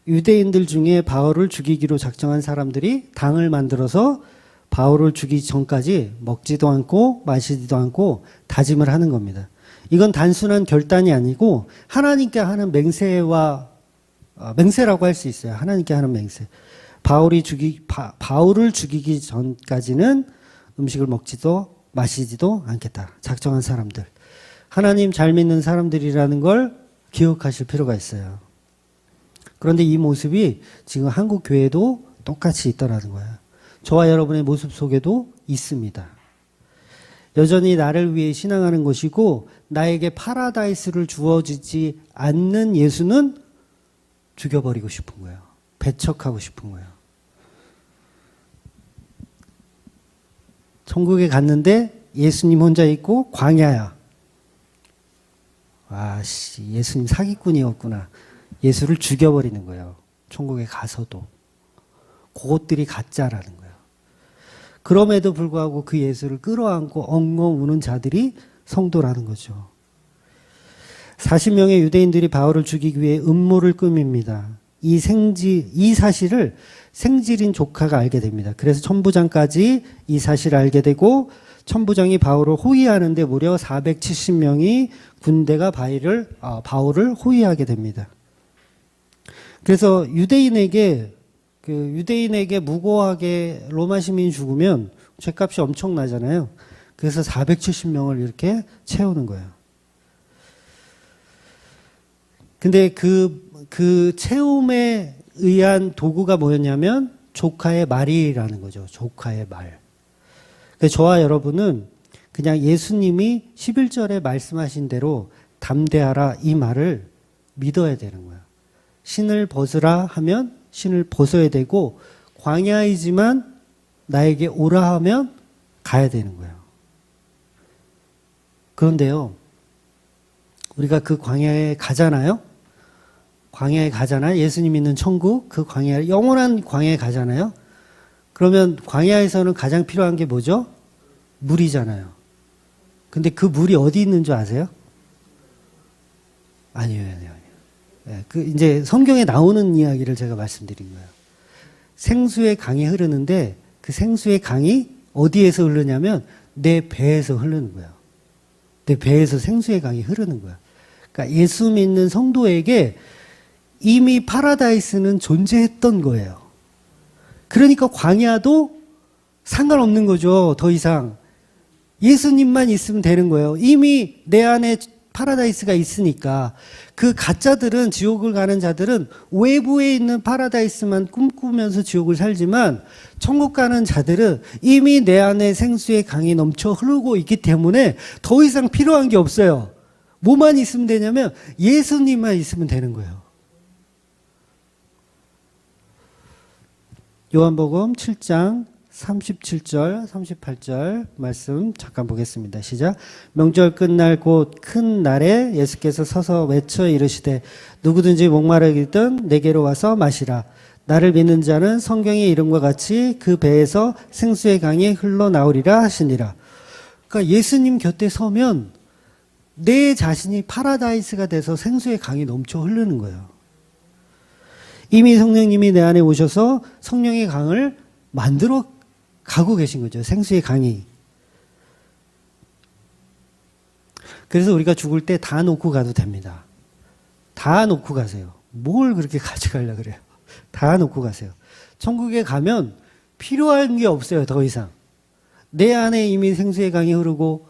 유대인들 중에 바울을 죽이기로 작정한 사람들이 당을 만들어서 바울을 죽이기 전까지 먹지도 않고 마시지도 않고 다짐을 하는 겁니다. 이건 단순한 결단이 아니고 하나님께 하는 맹세라고 할 수 있어요. 하나님께 하는 맹세. 바울을 죽이기 전까지는 음식을 먹지도 마시지도 않겠다. 작정한 사람들. 하나님 잘 믿는 사람들이라는 걸 기억하실 필요가 있어요. 그런데 이 모습이 지금 한국 교회도 똑같이 있더라는 거예요. 저와 여러분의 모습 속에도 있습니다. 여전히 나를 위해 신앙하는 것이고 나에게 파라다이스를 주어지지 않는 예수는 죽여버리고 싶은 거예요. 배척하고 싶은 거예요. 천국에 갔는데 예수님 혼자 있고 광야야. 씨, 예수님 사기꾼이었구나. 예수를 죽여버리는 거예요. 천국에 가서도. 그것들이 가짜라는 거예요. 그럼에도 불구하고 그 예수를 끌어안고 엉엉 우는 자들이 성도라는 거죠. 40명의 유대인들이 바울을 죽이기 위해 음모를 꾸밉니다. 이 사실을 생질인 조카가 알게 됩니다. 그래서 천부장까지 이 사실을 알게 되고 천부장이 바울을 호위하는데 무려 470명이 군대가 바울을 호위하게 됩니다. 그래서 유대인에게 무고하게 로마 시민이 죽으면 죗값이 엄청나잖아요. 그래서 470명을 이렇게 채우는 거예요. 근데 그 채움에 의한 도구가 뭐였냐면 조카의 말이라는 거죠. 조카의 말. 그래서 저와 여러분은 그냥 예수님이 11절에 말씀하신 대로 담대하라 이 말을 믿어야 되는 거예요. 신을 벗으라 하면 신을 벗어야 되고 광야이지만 나에게 오라 하면 가야 되는 거예요. 그런데요, 우리가 그 광야에 가잖아요. 광야에 가잖아요. 예수님 있는 천국, 그 광야, 영원한 광야에 가잖아요. 그러면 광야에서는 가장 필요한 게 뭐죠? 물이잖아요. 근데 그 물이 어디 있는 줄 아세요? 아니에요. 네, 이제 성경에 나오는 이야기를 제가 말씀드린 거예요. 생수의 강이 흐르는데 그 생수의 강이 어디에서 흐르냐면 내 배에서 흐르는 거예요. 내 배에서 생수의 강이 흐르는 거예요. 그러니까 예수 믿는 성도에게 이미 파라다이스는 존재했던 거예요. 그러니까 광야도 상관없는 거죠. 더 이상. 예수님만 있으면 되는 거예요. 이미 내 안에 파라다이스가 있으니까. 그 가짜들은, 지옥을 가는 자들은 외부에 있는 파라다이스만 꿈꾸면서 지옥을 살지만 천국 가는 자들은 이미 내 안에 생수의 강이 넘쳐 흐르고 있기 때문에 더 이상 필요한 게 없어요. 뭐만 있으면 되냐면 예수님만 있으면 되는 거예요. 요한복음 7장 37절, 38절 말씀 잠깐 보겠습니다. 시작. 명절 끝날 곧 큰 날에 예수께서 서서 외쳐 이르시되 누구든지 목마르기든 내게로 와서 마시라. 나를 믿는 자는 성경의 이름과 같이 그 배에서 생수의 강이 흘러나오리라 하시니라. 그러니까 예수님 곁에 서면 내 자신이 파라다이스가 돼서 생수의 강이 넘쳐 흐르는 거예요. 이미 성령님이 내 안에 오셔서 성령의 강을 만들어 가고 계신 거죠. 생수의 강이. 그래서 우리가 죽을 때 다 놓고 가도 됩니다. 다 놓고 가세요. 뭘 그렇게 가져가려고 그래요. 다 놓고 가세요. 천국에 가면 필요한 게 없어요. 더 이상. 내 안에 이미 생수의 강이 흐르고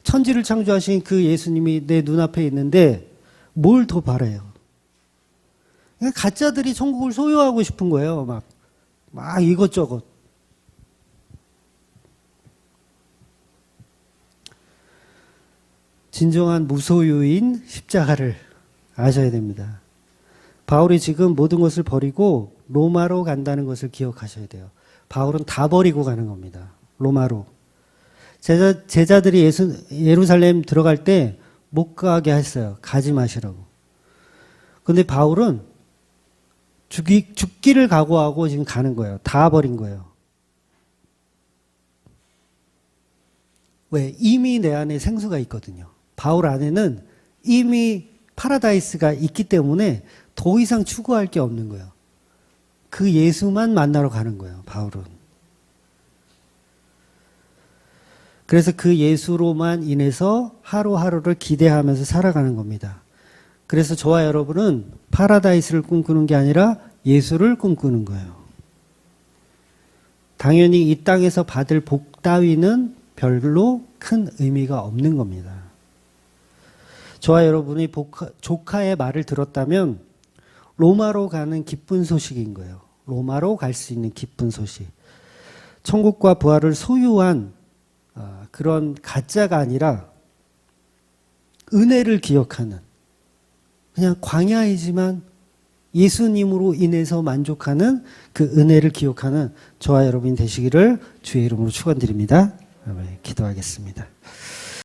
천지를 창조하신 그 예수님이 내 눈앞에 있는데 뭘 더 바라요. 가짜들이 천국을 소유하고 싶은 거예요. 막 이것저것. 진정한 무소유인 십자가를 아셔야 됩니다. 바울이 지금 모든 것을 버리고 로마로 간다는 것을 기억하셔야 돼요. 바울은 다 버리고 가는 겁니다. 로마로. 제자들이 예루살렘 들어갈 때 못 가게 했어요. 가지 마시라고. 근데 바울은 죽기를 각오하고 지금 가는 거예요. 다 버린 거예요. 왜? 이미 내 안에 생수가 있거든요. 바울 안에는 이미 파라다이스가 있기 때문에 더 이상 추구할 게 없는 거예요. 그 예수만 만나러 가는 거예요. 바울은. 그래서 그 예수로만 인해서 하루하루를 기대하면서 살아가는 겁니다. 그래서 저와 여러분은 파라다이스를 꿈꾸는 게 아니라 예수를 꿈꾸는 거예요. 당연히 이 땅에서 받을 복 따위는 별로 큰 의미가 없는 겁니다. 저와 여러분이 조카의 말을 들었다면 로마로 가는 기쁜 소식인 거예요. 로마로 갈 수 있는 기쁜 소식. 천국과 부활을 소유한 그런 가짜가 아니라 은혜를 기억하는, 그냥 광야이지만 예수님으로 인해서 만족하는 그 은혜를 기억하는 저와 여러분이 되시기를 주의 이름으로 축원드립니다. 기도하겠습니다.